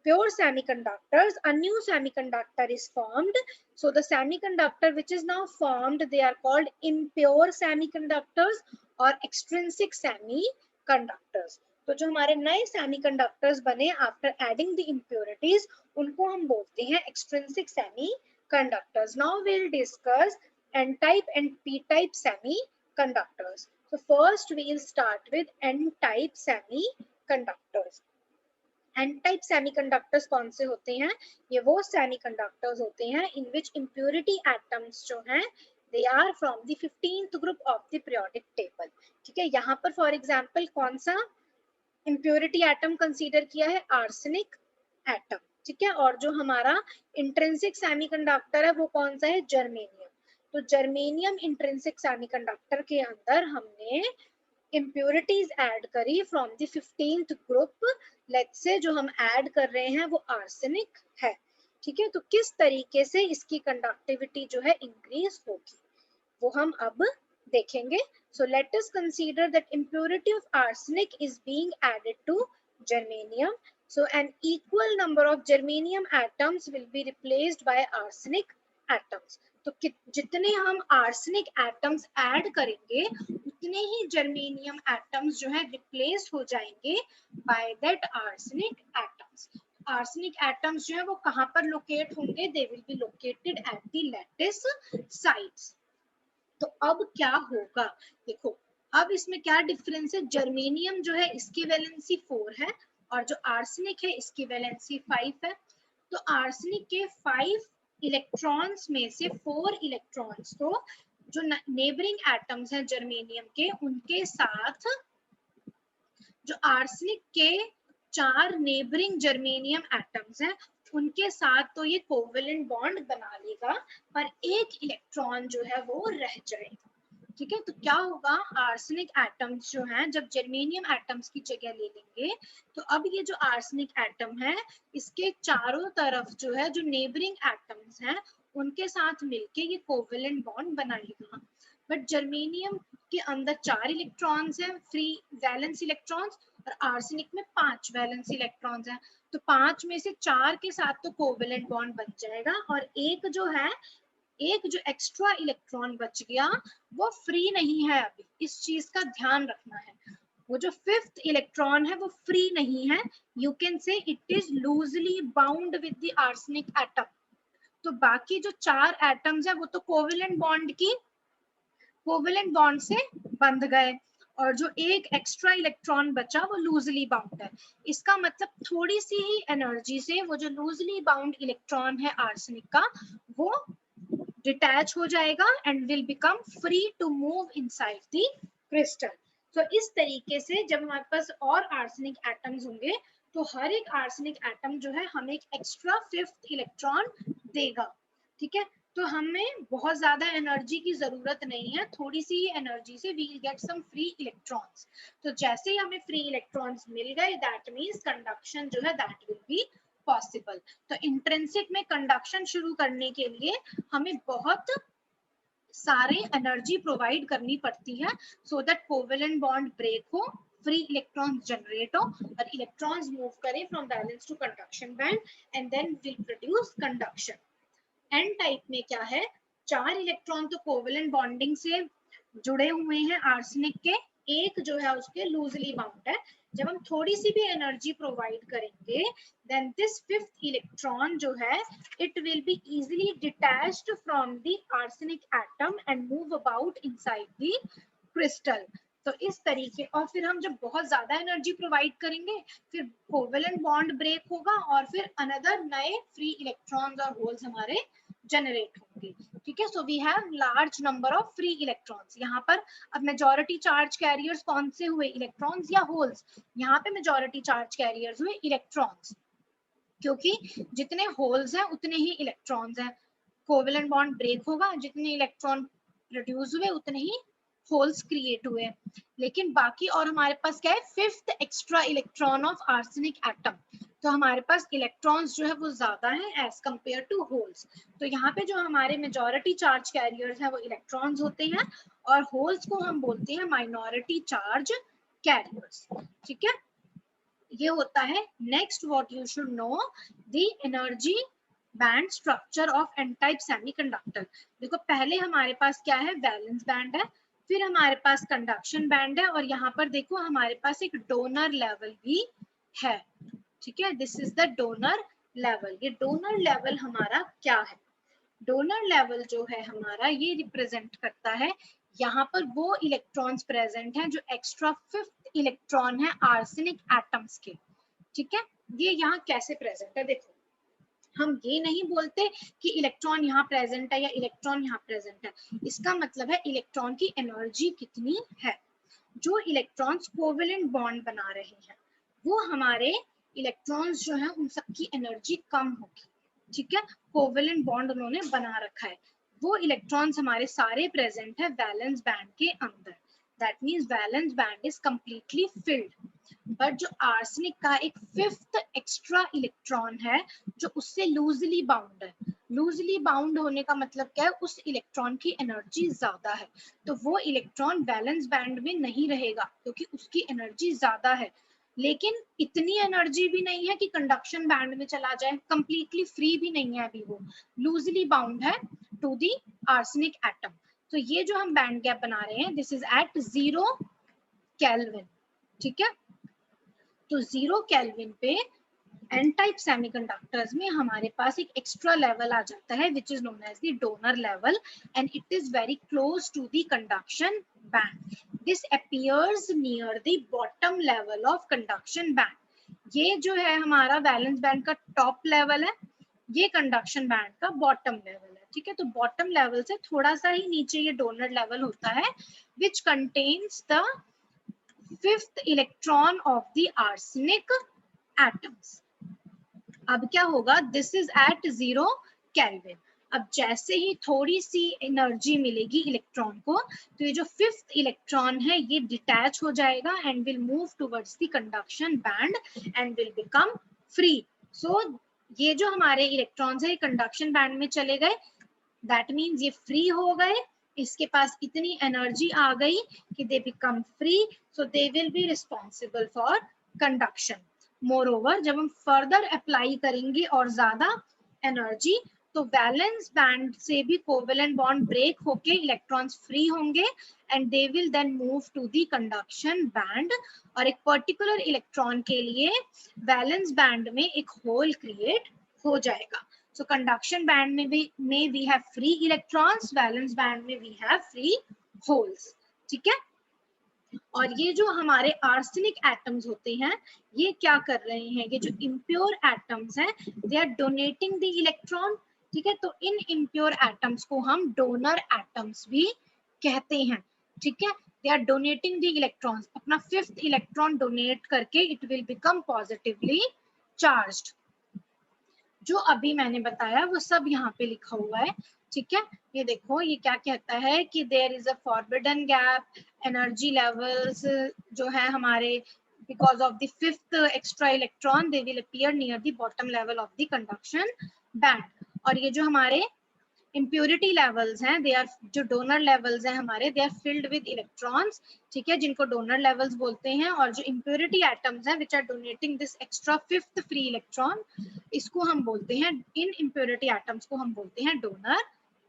S1: pure semiconductors, a new semiconductor is formed. So the semiconductor which is now formed, they are called impure semiconductors or extrinsic semiconductors. तो जो हमारे नए semiconductors बने after adding the impurities, उनको हम बोलते हैं extrinsic semiconductors. Now we will discuss N type and P type semiconductors. So first we will start with n-type semiconductors. n-type semiconductors कौन से होते हैं? ये वो semiconductors होते हैं in which impurity atoms जो हैं they are from the 15th group of the periodic table, ठीक है। यहाँ पर for example कौन सा impurity atom consider किया है? arsenic atom, ठीक है। और जो हमारा intrinsic semiconductor है वो कौन सा है? जर्मेनियम। तो जर्मेनियम इंट्रिंसिक सेमीकंडक्टर के अंदर हमने impurities ऐड करी from the 15th group. Let's say जो हम ऐड कर रहे हैं वो आर्सेनिक है, ठीक है। तो किस तरीके से इसकी कंडक्टिविटी जो है इंक्रीज होगी वो हम अब देखेंगे. So let us consider that impurity of arsenic is being added to germanium. So an equal number of germanium atoms will be replaced by arsenic atoms. तो जितने हम arsenic atoms ऐड करेंगे उतने ही germanium atoms जो है replaced हो जाएंगे by that arsenic atoms. Arsenic atoms जो है वो कहाँ पर locate होंगे? They will be located at the lattice sites. तो अब क्या होगा? देखो अब इसमें क्या डिफरेंस है. जर्मेनियम जो है इसकी वैलेंसी 4 है और जो आर्सेनिक है इसकी वैलेंसी 5 है. तो आर्सेनिक के 5 इलेक्ट्रॉन्स में से 4 इलेक्ट्रॉन्स को जो नेबरिंग एटम्स हैं जर्मेनियम के उनके साथ जो आर्सेनिक के 4 नेबरिंग जर्मेनियम एटम्स हैं उनके साथ तो ये कोवेलेंट बॉन्ड बना लेगा पर एक इलेक्ट्रॉन जो है वो रह जाएगा. ठीक है. तो क्या होगा? आर्सेनिक एटम्स जो हैं जब जर्मेनियम एटम्स की जगह ले लेंगे तो अब ये जो आर्सेनिक एटम है इसके चारों तरफ जो है जो नेबरिंग एटम्स हैं उनके साथ मिलके ये कोवेलेंट बॉन्ड बनाएगा. बट जर्मेनियम के अंदर 4 इलेक्ट्रॉन्स हैं फ्री वैलेंस इलेक्ट्रॉन्स और आर्सेनिक में 5 वैलेंस इलेक्ट्रॉन्स हैं. तो 5 में से 4 के साथ तो कोवेलेंट बॉन्ड बन जाएगा और एक जो एक्स्ट्रा इलेक्ट्रॉन बच गया वो फ्री नहीं है. अभी इस चीज का ध्यान रखना है. वो जो 5th इलेक्ट्रॉन है वो फ्री नहीं है. यू कैन से it is loosely bound with the arsenic atom. तो बाकी जो 4 एटम्स है वो तो कोवेलेंट बॉन्ड से बंध गए और जो एक एक्स्ट्रा इलेक्ट्रॉन बचा वो लूजली बाउंड है. इसका मतलब थोड़ी सी ही एनर्जी से वो जो लूजली बाउंड इलेक्ट्रॉन है आर्सेनिक का वो डिटैच हो जाएगा and will become free to move inside the crystal. तो इस तरीके से जब हमारे पास और आर्सेनिक एटम्स होंगे तो हर एक आर्सेनिक एटम जो है हमें एक एक्स्ट्रा 5th इलेक्ट्रॉन देगा. ठीक है. तो हमें बहुत ज्यादा एनर्जी की जरूरत नहीं है, थोड़ी सी एनर्जी से we will get some free electrons. तो जैसे ही हमें फ्री इलेक्ट्रॉन्स मिल गए, दैट मीन्स कंडक्शन जो है दैट विल बी पॉसिबल। तो इंट्रिंसिक में कंडक्शन शुरू करने के लिए हमें बहुत सारे एनर्जी प्रोवाइड करनी पड़ती है, so that covalent bond break हो, फ्री इलेक्ट्रॉन्स जनरेट हो और इलेक्ट्रॉन्स मूव करें from valence to conduction band and then will produce conduction. N type में क्या है, 4 इलेक्ट्रॉन तो कोवेलेंट बॉन्डिंग से जुड़े हुए हैं आर्सेनिक के, एक जो है उसके लूजली बाउंड है। जब हम थोड़ी सी भी एनर्जी प्रोवाइड करेंगे, देन दिस फिफ्थ इलेक्ट्रॉन जो है it will be easily detached from the arsenic atom and move about inside the crystal। तो इस तरीके, और फिर हम जब बहुत ज्यादा एनर्जी प्रोवाइड करेंगे, फिर कोवेलेंट बॉन्ड ब्रेक होगा और फिर अनदर नए फ्री इलेक्ट्रॉन्स और होल्स हमारे जनरेट होंगे। ठीक है, so we have large number of free electrons. यहाँ पर अब मेजॉरिटी चार्ज कैरियर्स कौन से हुए, इलेक्ट्रॉन्स या होल्स? यहाँ पे मेजॉरिटी चार्ज कैरियर्स हुए इलेक्ट्रॉन्स, क्योंकि जितने होल्स हैं उतने ही इलेक्ट्रॉन्स हैं। कोवेलेंट बॉन्ड ब्रेक होगा, जितने इलेक्ट्रॉन प्रोड्यूस हुए उतने ही होल्स क्रिएट हुए। लेकिन बाकी और हमारे पास क्या है, fifth extra electron of arsenic atom. तो हमारे पास इलेक्ट्रॉन्स जो है वो ज्यादा है एज कंपेयर टू होल्स। तो यहाँ पे जो हमारे मेजॉरिटी चार्ज कैरियर्स हैं वो इलेक्ट्रॉन्स होते हैं और होल्स को हम बोलते हैं माइनॉरिटी चार्ज कैरियर्स। ठीक है, ये होता है। Next what you should know, the energy band structure of N type semiconductor. देखो पहले हमारे पास क्या है, वैलेंस बैंड है, फिर हमारे पास कंडक्शन बैंड है और यहाँ पर देखो हमारे पास एक डोनर लेवल भी है। ठीक है, this is the donor level. ये डोनर लेवल हमारा क्या है, डोनर लेवल जो है हमारा ये रिप्रेजेंट करता है, यहाँ पर वो इलेक्ट्रॉन्स प्रेजेंट हैं जो एक्स्ट्रा फिफ्थ इलेक्ट्रॉन है आर्सेनिक एटम्स के। ठीक है, ये यहाँ कैसे प्रेजेंट है, देखो हम ये नहीं बोलते कि इलेक्ट्रॉन यहाँ प्रेजेंट है या इलेक्ट्रॉन यहाँ प्रेजेंट है, इसका मतलब है इलेक्ट्रॉन की एनर्जी कितनी है। जो इलेक्ट्रॉन्स कोवेलेंट बॉन्ड बना रहे हैं वो हमारे इलेक्ट्रॉन्स जो है उन सबकी एनर्जी कम होगी। ठीक है, कोवेलेंट बॉन्ड उन्होंने बना रखा है, वो इलेक्ट्रॉन्स हमारे सारे प्रेजेंट है वैलेंस बैंड के अंदर। That means valence band is completely filled. But जो आर्सेनिक का एक फिफ्थ एक्स्ट्रा इलेक्ट्रॉन है जो उससे लूजली बाउंड है, लूजली बाउंड होने का मतलब क्या है, उस इलेक्ट्रॉन की एनर्जी ज्यादा है, तो वो इलेक्ट्रॉन बैलेंस बैंड में नहीं रहेगा क्योंकि उसकी एनर्जी ज्यादा है। लेकिन इतनी एनर्जी भी नहीं है कि कंडक्शन बैंड में चला जाए, कंप्लीटली फ्री भी नहीं है अभी, वो लूजली बाउंड है टू दी आर्सेनिक एटम। तो ये जो हम बैंड गैप बना रहे हैं, दिस इज एट 0 केल्विन। ठीक है, तो 0 केल्विन पे एन टाइप सेमीकंडक्टर्स में हमारे पास एक एक्स्ट्रा लेवल आ जाता है which is known as the donor level and it is very close to the conduction band. This appears near the bottom level of conduction band. ये जो है हमारा वैलेंस बैंड का टॉप लेवल है, ये कंडक्शन बैंड का bottom level है। ठीक है, तो बॉटम लेवल से थोड़ा सा ही नीचे ये डोनर लेवल होता है which contains the fifth electron of the arsenic atoms. अब क्या होगा, दिस इज एट 0 केल्विन। अब जैसे ही थोड़ी सी एनर्जी मिलेगी इलेक्ट्रॉन को, तो ये जो फिफ्थ इलेक्ट्रॉन है ये डिटैच हो जाएगा and will move towards the conduction band and will become free. So ये जो हमारे इलेक्ट्रॉन्स है कंडक्शन बैंड में चले गए, दैट मीन्स ये फ्री हो गए, इसके पास इतनी एनर्जी आ गई कि they become free, so they will be responsible for conduction. Moreover जब हम फर्दर अप्लाई करेंगे और ज्यादा एनर्जी, तो वैलेंस बैंड से भी कोवेलेंट बॉन्ड ब्रेक होके इलेक्ट्रॉन्स फ्री होंगे and they will then move to the conduction band. और एक पर्टिकुलर इलेक्ट्रॉन के लिए वैलेंस बैंड में एक होल क्रिएट हो जाएगा। सो कंडक्शन बैंड में we have free electrons, valence band में वी हैव फ्री होल्स। ठीक है, और ये जो हमारे आर्सेनिक एटम्स होते हैं ये क्या कर रहे हैं, ये जो इम्प्योर एटम्स हैं they are donating the electron. ठीक है, तो इन इम्प्योर एटम्स को हम डोनर एटम्स भी कहते हैं। ठीक है, they are donating the electrons, अपना फिफ्थ इलेक्ट्रॉन डोनेट करके it will become positively charged. जो अभी मैंने बताया वो सब यहाँ पे लिखा हुआ है, ठीक है, ये देखो ये क्या कहता है कि there is a forbidden gap, energy levels जो है हमारे because of the fifth extra electron they will appear near the bottom level of the conduction band. और ये जो हमारे impurity levels हैं, they are जो donor levels हैं हमारे, they are filled with electrons, ठीक है, जिनको donor levels बोलते हैं। और जो impurity atoms हैं which are donating this extra fifth free electron, इसको हम बोलते हैं, इन impurity atoms को हम बोलते हैं donor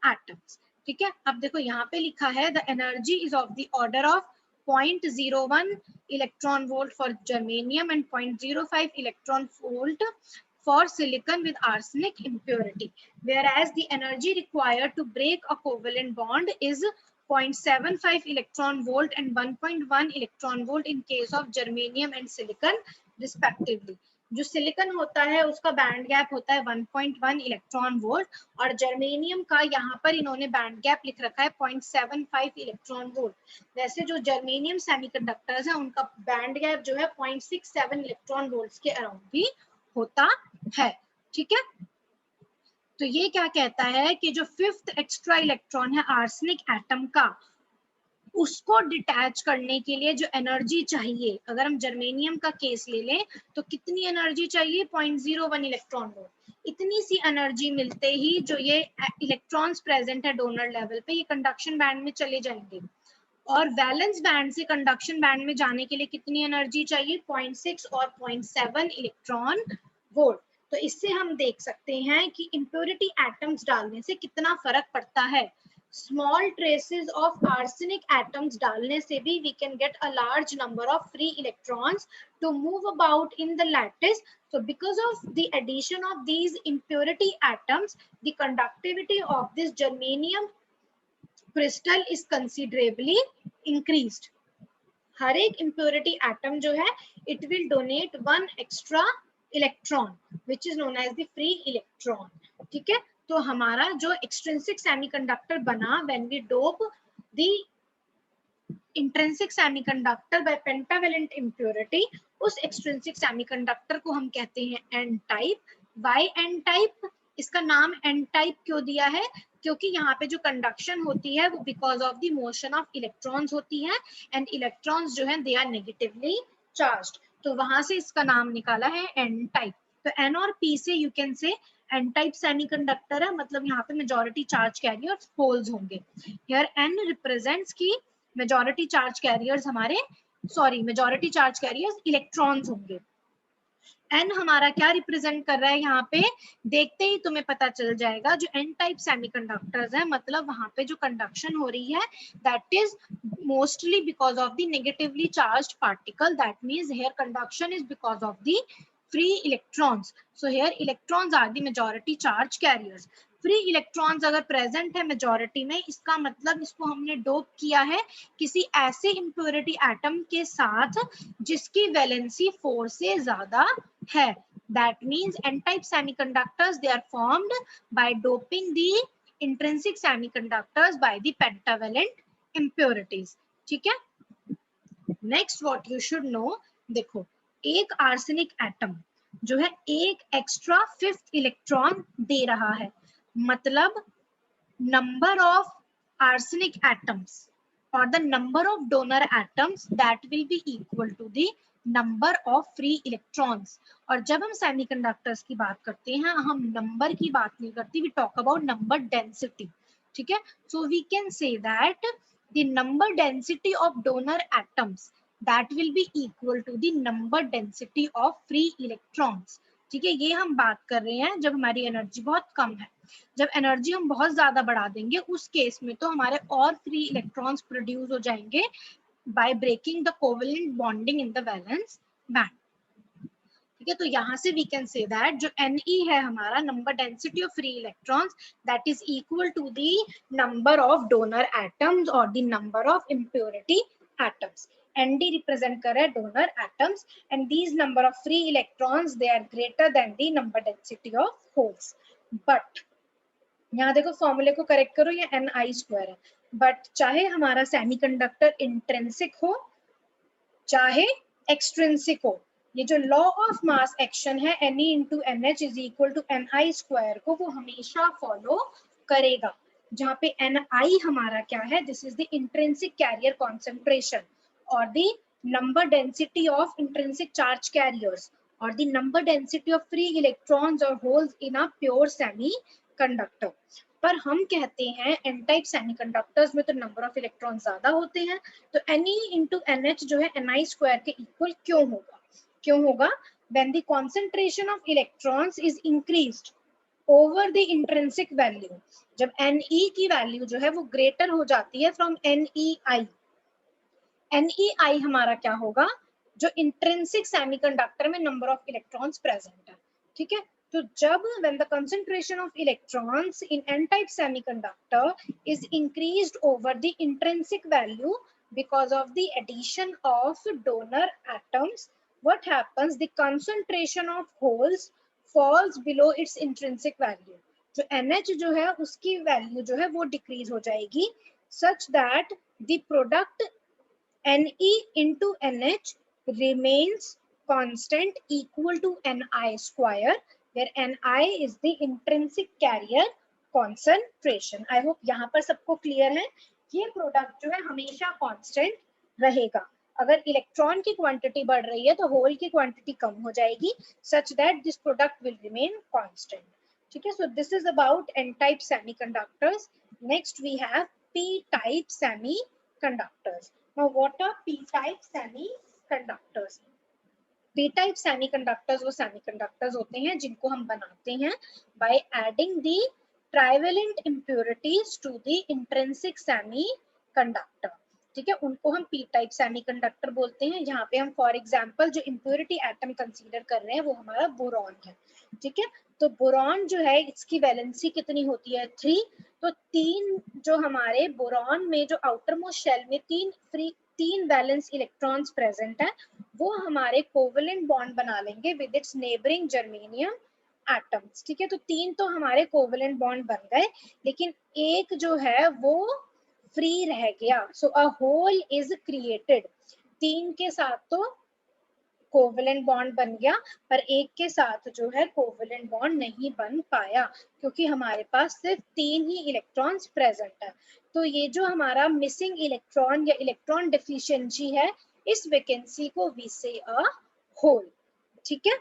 S1: atoms। ठीक है, अब देखो यहाँ पे लिखा है the energy is of the order of 0.01 electron volt for germanium and 0.05 electron volt for silicon with arsenic impurity, whereas the energy required to break a covalent bond is 0.75 electron volt and 1.1 electron volt in case of germanium and silicon respectively। जो silicon होता है उसका band gap होता है 1.1 electron volt, और germanium का यहाँ पर इन्होंने बैंड गैप लिख रखा है 0.75 इलेक्ट्रॉन वोल्ट। वैसे जो जर्मेनियम सेमीकंडक्टर्स है उनका बैंड गैप जो है 0.67 इलेक्ट्रॉन वोल्ट्स के अराउंड भी होता है। ठीक है, तो ये क्या कहता है कि जो फिफ्थ एक्स्ट्रा इलेक्ट्रॉन है आर्सेनिक एटम का, उसको डिटैच करने के लिए जो एनर्जी चाहिए, अगर हम जर्मेनियम का केस ले लें तो कितनी एनर्जी चाहिए, 0.01 इलेक्ट्रॉन वोल्ट। इतनी सी एनर्जी मिलते ही जो ये इलेक्ट्रॉन्स प्रेजेंट है डोनर लेवल पे, ये कंडक्शन बैंड में चले जाएंगे। और वैलेंस बैंड से कंडक्शन बैंड में जाने के लिए कितनी एनर्जी चाहिए, 0.6 और 0.7 इलेक्ट्रॉन वोल्ट। तो इससे हम देख सकते हैं कि इम्प्योरिटी एटम्स डालने से कितना फर्क पड़ता है। Small traces of arsenic atoms डालने से भी we can get a large number of free electrons to move about in the lattice. So because of the addition of these impurity atoms, the conductivity of this germanium crystal is considerably increased. हर एक impurity atom जो है it will donate one extra electron which is known as the free electron। ठीक है, तो हमारा जो extrinsic semiconductor बना when we dope the intrinsic semiconductor by pentavalent impurity, उस extrinsic semiconductor को हम कहते हैं n type। why n type? इसका नाम n type क्यों दिया है, क्योंकि यहाँ पे जो कंडक्शन होती है वो because of the motion of electrons होती है, एंड इलेक्ट्रॉन्स जो है दे आर नेगेटिवली चार्ज्ड, तो वहां से इसका नाम निकाला है n टाइप। तो n और p से यू कैन से n टाइप सेमीकंडक्टर है, मतलब यहाँ पे मेजॉरिटी चार्ज कैरियर्स होल्स होंगे। हियर n रिप्रेजेंट्स की मेजॉरिटी चार्ज कैरियर्स हमारे, sorry majority charge carriers electrons होंगे। n हमारा क्या रिप्रेजेंट कर रहा है, यहाँ पे देखते ही तुम्हें पता चल जाएगा। जो n टाइप सेमीकंडक्टर्स है मतलब वहां पे जो कंडक्शन हो रही है that is mostly because of the negatively charged particle, that means here conduction is because of the free electrons, so here electrons are the majority charge carriers। Free electrons अगर present है majority में, इसका मतलब इसको हमने dope किया है किसी ऐसे इम्प्योरिटी एटम के साथ जिसकी वैलेंसी 4 से ज्यादा है। That means n-type semiconductors they are formed by doping the intrinsic semiconductors by the pentavalent impurities। ठीक है, next what you should no, देखो एक आर्सेनिक एटम जो है एक एक्स्ट्रा फिफ्थ इलेक्ट्रॉन दे रहा है, मतलब नंबर ऑफ आर्सेनिक एटम्स और the number of donor atoms that will be equal to the number of free electrons. और जब हम सेमीकंडक्टर्स की बात करते हैं हम नंबर की बात नहीं करते, we talk about number density. ठीक है, so we can say that the number density of donor atoms that will be equal to the number density of free electrons। ठीक है, ये हम बात कर रहे हैं जब हमारी एनर्जी बहुत कम है। जब एनर्जी हम बहुत ज्यादा बढ़ा देंगे उस केस में तो हमारे और फ्री इलेक्ट्रॉन्स प्रोड्यूस हो जाएंगे by breaking the covalent bonding in the valence band. ठीक है, तो यहाँ से वी कैन से दैट जो Ne है हमारा number density of free electrons that is equal to the number of donor atoms और the number of impurity atoms. Nd represent कर रहा है donor atoms and these number of free electrons they are greater than the number density of holes. But यहाँ देखो फॉर्मूले को correct करो, ये Ni² है, बट चाहे हमारा सेमीकंडक्टर इंट्रिंसिक हो चाहे एक्सट्रिंसिक हो, ये जो लॉ ऑफ मास एक्शन है Ne into NH is equal to Ni² को वो हमेशा फॉलो करेगा। जहाँ पे Ni हमारा क्या है, this is the intrinsic carrier concentration और the number density of intrinsic charge carriers और the number density of free electrons और holes in a pure semi conductor. पर हम कहते हैं एन टाइप सेमीकंडक्टर्स में तो नंबर ऑफ इलेक्ट्रॉन ज्यादा होते हैं, तो Ne इंटू NH जो है Ni स्क्वायर के इक्वल क्यों होगा? क्यों होगा? When the concentration of electrons is increased over the intrinsic value, जब Ne की वैल्यू जो है वो ग्रेटर हो जाती है फ्रॉम Nei, Nei हमारा क्या होगा, जो इंट्रिंसिक सेमीकंडक्टर में नंबर ऑफ इलेक्ट्रॉन्स प्रेजेंट है, ठीक है। तो जब when the concentration of electrons in n-type semiconductor is increased over the intrinsic value because of the addition of donor atoms, what happens, the concentration of holes falls below its intrinsic value, जो NH जो है उसकी value जो है वो decrease हो जाएगी such that the product Ne into NH remains constant equal to Ni square, where Ni is the intrinsic carrier concentration. I hope यहाँ पर सबको क्लियर है। ये प्रोडक्ट जो है हमेशा कांस्टेंट रहेगा। अगर इलेक्ट्रॉन की क्वांटिटी बढ़ रही है तो होल की क्वांटिटी कम हो जाएगी, such that this product will remain constant. ठीक है, so this is about n-type semiconductors. Next we have p-type semiconductors. Now, what are p-type semiconductors? p-type semiconductors वो semiconductors होते हैं जिनको हम बनाते हैं by adding the trivalent impurities to the intrinsic semiconductor. ठीक है, उनको हम p-type semiconductor बोलते हैं। यहाँ पे हम फॉर एग्जाम्पल जो impurity atom कंसीडर कर रहे हैं वो हमारा बोरॉन है। ठीक है, तो बोरॉन जो है इसकी वैलेंसी कितनी होती है, 3। तो 3 जो हमारे बोरॉन में जो आउटर मोस्ट शेल में 3 वैलेंस इलेक्ट्रॉन्स प्रेजेंट है, वो हमारे कोवेलेंट बॉन्ड बना लेंगे with its neighbouring germanium atoms. ठीक है, तो 3 तो हमारे कोवेलेंट बॉन्ड बन गए, लेकिन एक जो है वो फ्री रह गया। सो अ होल इज क्रिएटेड। 3 के साथ तो कोवेलेंट बॉन्ड बन गया, पर एक के साथ जो है कोवेलेंट बॉन्ड नहीं बन पाया, क्योंकि हमारे पास सिर्फ 3 ही इलेक्ट्रॉन्स प्रेजेंट है। तो ये जो हमारा मिसिंग इलेक्ट्रॉन या इलेक्ट्रॉन डिफिशियंसी है, इस वैकेंसी को वी से अ होल। ठीक है,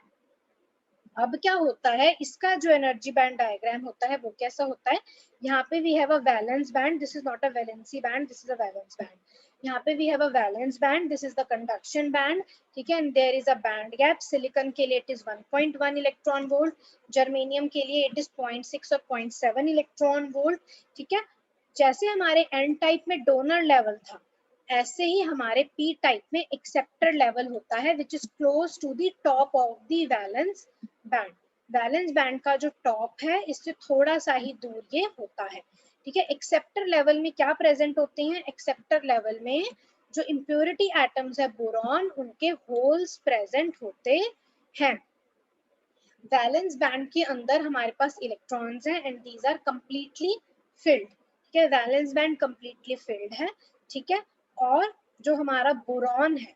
S1: अब क्या होता है, इसका जो एनर्जी बैंड डायग्राम होता है वो कैसा होता है, यहाँ पे we have a valence band, this is not a valency band, this is a valence band. यहाँ पे we have a valence band, this is the conduction band. ठीक है, and there is a band gap. Silicon के लिए it is 1.1 electron volt, germanium के लिए it is 0.6 और 0.7 electron volt. ठीक है, जैसे हमारे एन टाइप में डोनर लेवल था, ऐसे ही हमारे पी टाइप में एक्सेप्टर लेवल होता है, which is close to the top of the valence band. Valence band का जो टॉप है इससे थोड़ा सा ही दूर ये होता है। ठीक है, एक्सेप्टर लेवल में क्या प्रेजेंट होते हैं, एक्सेप्टर लेवल में जो इम्प्योरिटी एटम्स है बोरॉन, उनके होल्स प्रेजेंट होते हैं। वैलेंस बैंड के अंदर हमारे पास इलेक्ट्रॉन्स हैं and these are completely filled. ठीक है, वैलेंस बैंड कंप्लीटली फिल्ड है। ठीक है, और जो हमारा बोरॉन है,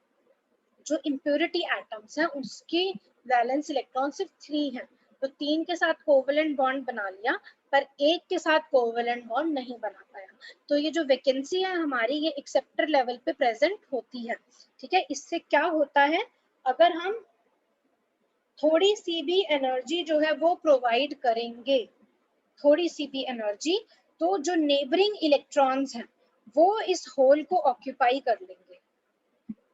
S1: जो इम्प्योरिटी एटम्स हैं, उसके वैलेंस इलेक्ट्रॉन सिर्फ 3 हैं, तो 3 के साथ कोवेलेंट बॉन्ड बना लिया, पर एक के साथ कोवेलेंट बॉन्ड नहीं बना पाया। तो ये जो वैकेंसी है हमारी, ये एक्सेप्टर लेवल पे प्रेजेंट होती है। ठीक है, इससे क्या होता है, अगर हम थोड़ी सी भी एनर्जी जो है वो प्रोवाइड करेंगे, थोड़ी सी भी एनर्जी, तो जो नेबरिंग इलेक्ट्रॉन्स हैं वो इस होल को ऑक्यूपाई कर लेंगे।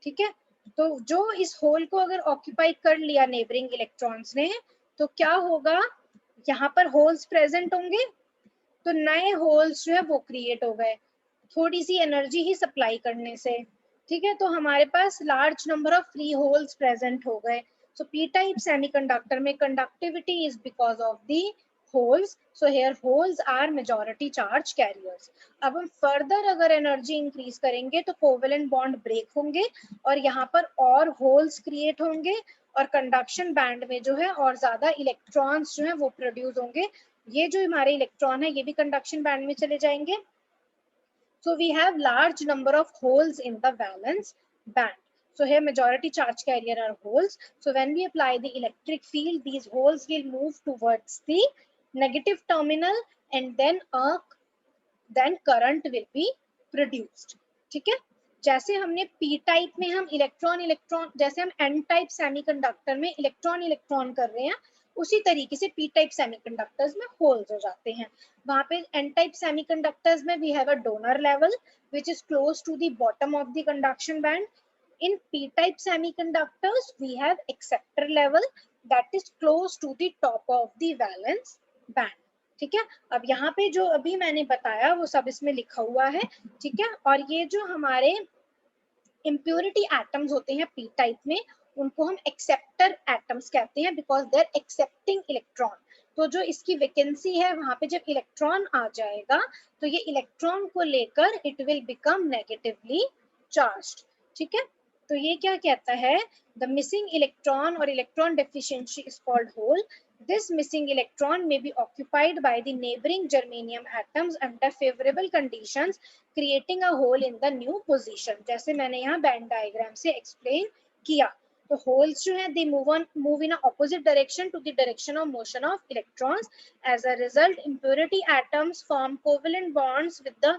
S1: ठीक है, तो जो इस होल को अगर ऑक्यूपाई कर लिया नेबरिंग इलेक्ट्रॉन्स ने, तो क्या होगा, यहाँ पर होल्स प्रेजेंट होंगे, तो नए होल्स जो है वो क्रिएट हो गए थोड़ी सी एनर्जी ही सप्लाई करने से। ठीक है, तो हमारे पास large number of free holes present हो गए। सो पी टाइप सेमीकंडक्टर में conductivity is because of the holes, so here holes are majority charge carriers. अब हम फर्दर अगर एनर्जी इंक्रीज करेंगे तो कोवेलेंट बॉन्ड ब्रेक होंगे और यहाँ पर और होल्स क्रिएट होंगे, और कंडक्शन बैंड में जो है और ज्यादा इलेक्ट्रॉन्स जो है वो प्रोड्यूस होंगे। ये जो हमारे इलेक्ट्रॉन है ये भी कंडक्शन बैंड में चले जाएंगे। So we have large number of holes in the valence band. So here majority charge carrier are holes. So when we apply the electric field, these holes will move towards the negative terminal and then a then current will be produced. ठीक है, जैसे हमने p type में हम electron electron, जैसे हम n type semiconductor में electron electron कर रहे हैं, उसी तरीके से p टाइप सेमीकंडक्टर्स में होल्स हो जाते हैं. वहां पे n टाइप सेमीकंडक्टर्स में we have a donor level which is close to the bottom of the conduction band. In p type semiconductors we have acceptor level that is close to the top of the valence band. ठीक है, अब यहाँ पे जो अभी मैंने बताया वो सब इसमें लिखा हुआ है. ठीक है, और ये जो हमारे impurity atoms होते हैं p टाइप में, उनको हम एक्सेप्टर एटम्स कहते हैं because they are accepting electron. तो जो इसकी वैकेंसी है वहां पे जब इलेक्ट्रॉन आ जाएगा तो ये इलेक्ट्रॉन को लेकर it will become negatively charged. ठीक है, तो ये क्या कहता है, द मिसिंग इलेक्ट्रॉन और electron deficiency is called hole. This missing electron may be occupied by the neighboring germanium atoms under favorable conditions, creating a hole in the new position. जैसे मैंने यहाँ बैंड डायग्राम से explain किया. तो holes जो है they move in a opposite direction to the direction of motion of electrons. As a result, impurity atoms form covalent bonds with the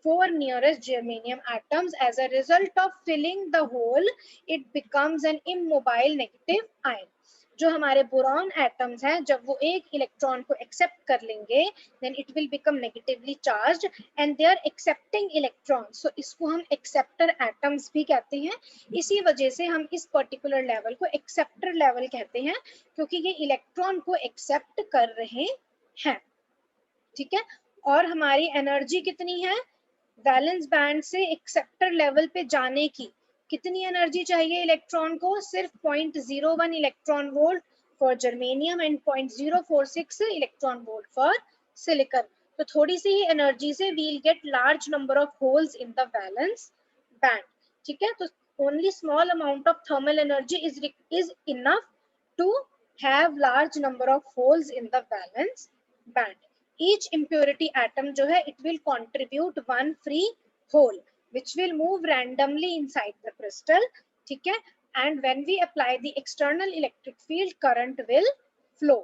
S1: four nearest germanium atoms. As a result of filling the hole, it becomes an immobile negative ion. जो हमारे boron atoms हैं, जब वो एक electron को accept कर लेंगे then it will become negatively charged and they are accepting electrons. So इसको हम एक्सेप्टर एटम्स भी कहते हैं. इसी वजह से हम इस पर्टिकुलर लेवल को एक्सेप्टर लेवल कहते हैं क्योंकि ये इलेक्ट्रॉन को एक्सेप्ट कर रहे हैं. ठीक है, और हमारी एनर्जी कितनी है, वैलेंस बैंड से एक्सेप्टर लेवल पे जाने की कितनी एनर्जी चाहिए इलेक्ट्रॉन को, सिर्फ 0.01 electron volt for germanium and 0.046 electron volt for silicon. तो थोड़ी सी ही एनर्जी से we'll get large number of holes in the valence band. ठीक है, तो only small amount of thermal energy is enough to have large number of holes in the valence band. Each impurity atom जो है it will contribute one free hole which will move randomly inside the crystal. ठीक है, and when we apply the external electric field, current will flow.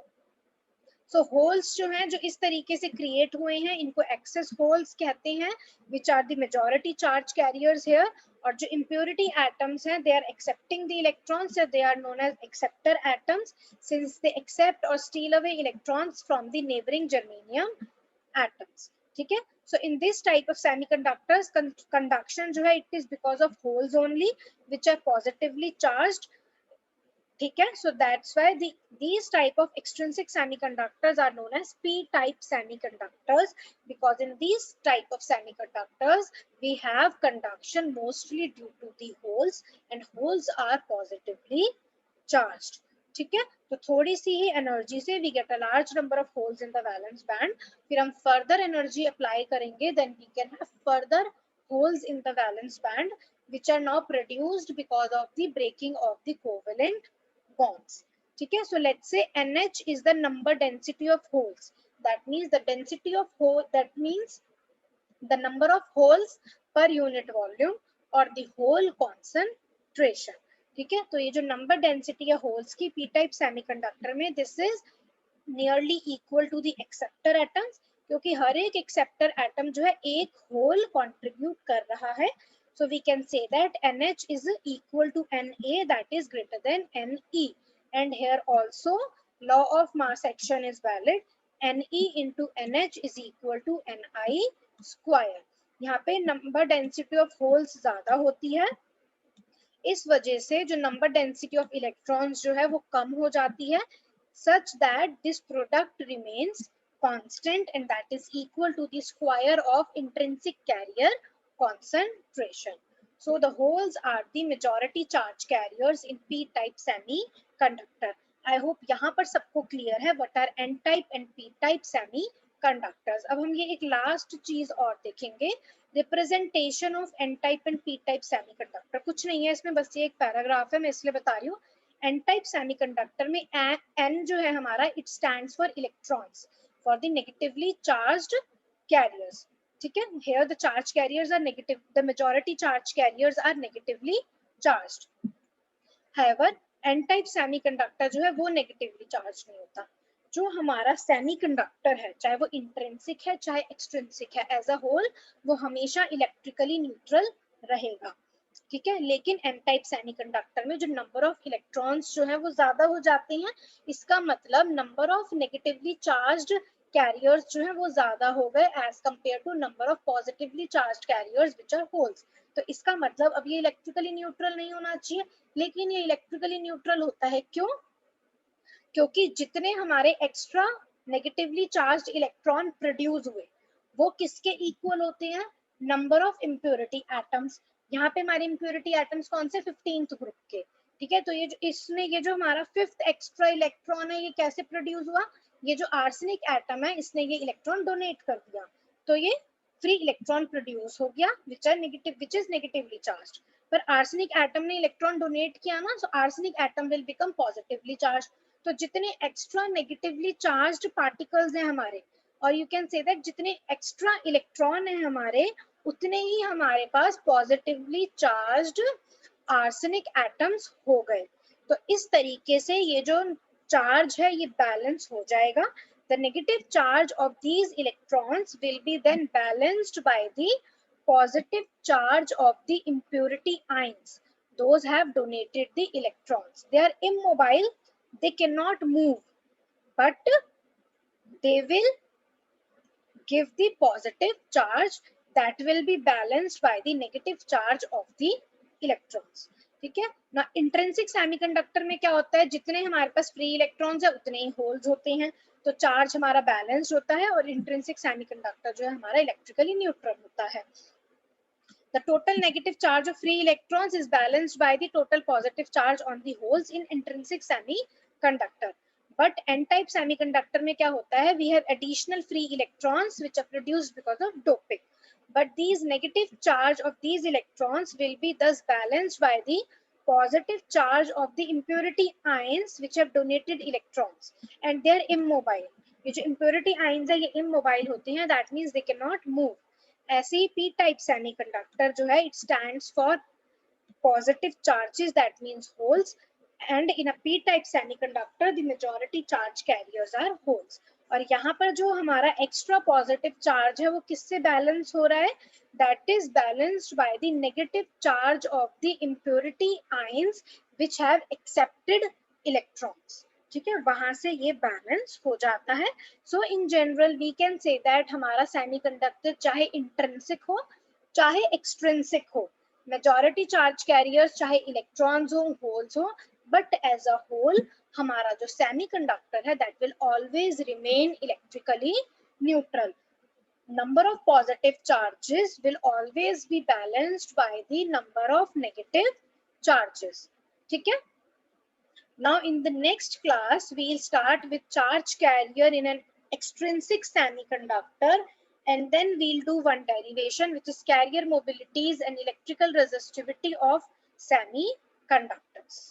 S1: So holes जो हैं जो इस तरीके से create हुए हैं इनको excess holes कहते हैं which are the majority charge carriers here. और जो impurity atoms हैं they are accepting the electrons, so they are known as acceptor atoms since they accept or steal away electrons from the neighboring germanium atoms. ठीक है, so in this type of semiconductors conduction जो है it is because of holes only which are positively charged. ठीक है, so that's why these type of extrinsic semiconductors are known as p-type semiconductors because in these type of semiconductors we have conduction mostly due to the holes and holes are positively charged. ठीक है, तो थोड़ी सी ही energy से we get a large number of holes in the valence band. फिर हम further energy apply करेंगे then we can have further holes in the valence band which are now produced because of the breaking of the covalent bonds. ठीक है, so let's say NH is the number density of holes. That means the density of hole, that means the number of holes per unit volume or the hole concentration. ठीक है, तो ये जो number density है holes की p type semiconductor में this is nearly equal to the acceptor atoms क्योंकि हर एक एक्सेप्टर एटम जो है एक होल कंट्रीब्यूट कर रहा है. So we can say that NH is equal to Na that is greater than Ne. And here also law of mass action is valid. Ne into NH is equal to Ni square. यहाँ पे number density of holes ज्यादा होती है इस वजह से जो number density of electrons जो है वो कम हो जाती है such that this product remains constant and that is equal to the square of intrinsic carrier concentration. So the holes are the majority charge carriers in p-type semiconductor. I hope यहाँ पर सबको clear है what are n-type and p-type semiconductors. अब हम ये एक last चीज और देखेंगे representation of n-type and p-type semiconductor. कुछ नहीं है इसमें बस ये एक पैराग्राफ है मैं इसलिए बता रही हूँ. n-type semiconductor में n जो है हमारा it stands for electrons for the negatively charged carriers. ठीक है, here the charge carriers are negative, the majority charge carriers are negatively charged. However, n-type semiconductor जो है वो negatively charged नहीं होता. जो हमारा सेमीकंडक्टर है, चाहे वो इंट्रिंसिक है चाहे एक्सट्रिंसिक है, एज अ होल वो हमेशा इलेक्ट्रिकली न्यूट्रल रहेगा, ठीक है। लेकिन एन टाइप सेमीकंडक्टर में जो नंबर ऑफ इलेक्ट्रॉन्स जो है वो ज्यादा हो जाते हैं, इसका मतलब number of negatively charged carriers जो है वो ज्यादा हो गए as compare to number of positively charged carriers which are holes. तो इसका मतलब अब ये इलेक्ट्रिकली न्यूट्रल नहीं होना चाहिए, लेकिन ये इलेक्ट्रिकली न्यूट्रल होता है। क्यों? क्योंकि जितने हमारे extra negatively charged electron produce हुए वो किसके इक्वल होते हैं? Number of impurity atoms. यहाँ पे हमारे इम्प्योरिटी एटम्स कौन से? 15th ग्रुप के, ठीक है। तो ये जो इसने ये जो हमारा 5th एक्स्ट्रा इलेक्ट्रॉन है ये कैसे प्रोड्यूस हुआ? ये जो आर्सेनिक एटम है इसने ये इलेक्ट्रॉन डोनेट कर दिया, तो ये फ्री इलेक्ट्रॉन प्रोड्यूस हो गया which are negative, which is negatively charged. पर आर्सेनिक एटम ने इलेक्ट्रॉन डोनेट किया ना, so arsenic atom will become positively charge. तो जितने एक्स्ट्रा नेगेटिवली चार्ज्ड पार्टिकल्स हैं हमारे, और यू कैन से दैट जितने एक्स्ट्रा इलेक्ट्रॉन हैं हमारे, उतने ही हमारे पास पॉजिटिवली चार्ज्ड आर्सेनिक एटम्स हो गए। तो इस तरीके से ये जो चार्ज है ये बैलेंस हो जाएगा। The negative charge of these electrons will be then balanced by the positive charge of the impurity ions. Those have donated the electrons. They are immobile, they cannot move, but they will give the positive charge that will be balanced by the negative charge of the electrons, ठीक है ना। Intrinsic semiconductor में क्या होता है? जितने हमारे पास free electrons है उतने ही होल्स होते हैं, तो चार्ज हमारा बैलेंस्ड होता है, और इंट्रिंसिक सेमीकंडक्टर जो है हमारा इलेक्ट्रिकली न्यूट्रल होता है। The total negative charge of free electrons is balanced by the total positive charge on the holes in intrinsic semiconductor. But n-type semiconductor में क्या होता है? We have additional free electrons which are produced because of doping. But these negative charge of these electrons will be thus balanced by the positive charge of the impurity ions which have donated electrons, and they are immobile. ये जो impurity ions है ये immobile होते हैं, that means they cannot move. ऐसे ही p type semiconductor जो है it stands for positive charges, that means holes, and in a p type semiconductor the majority charge carriers are holes. और यहाँ पर जो हमारा extra positive charge है वो किससे बैलेंस हो रहा है? That is balanced by the negative charge of the impurity ions which have accepted electrons, ठीक है। वहां से ये बैलेंस हो जाता है। So in general we can say that हमारा सेमीकंडक्टर चाहे इंट्रिंसिक हो चाहे एक्सट्रिंसिक हो, मेजॉरिटी चार्ज कैरियर्स चाहे इलेक्ट्रॉन्स हो होल्स हो, बट एज अ होल हमारा जो सेमीकंडक्टर है that will always remain electrically neutral. Number of positive charges will always be balanced by the number of negative charges, ठीक है। Now in the next class, we'll start with charge carrier in an extrinsic semiconductor, and then we'll do one derivation which is carrier mobilities and electrical resistivity of semiconductors.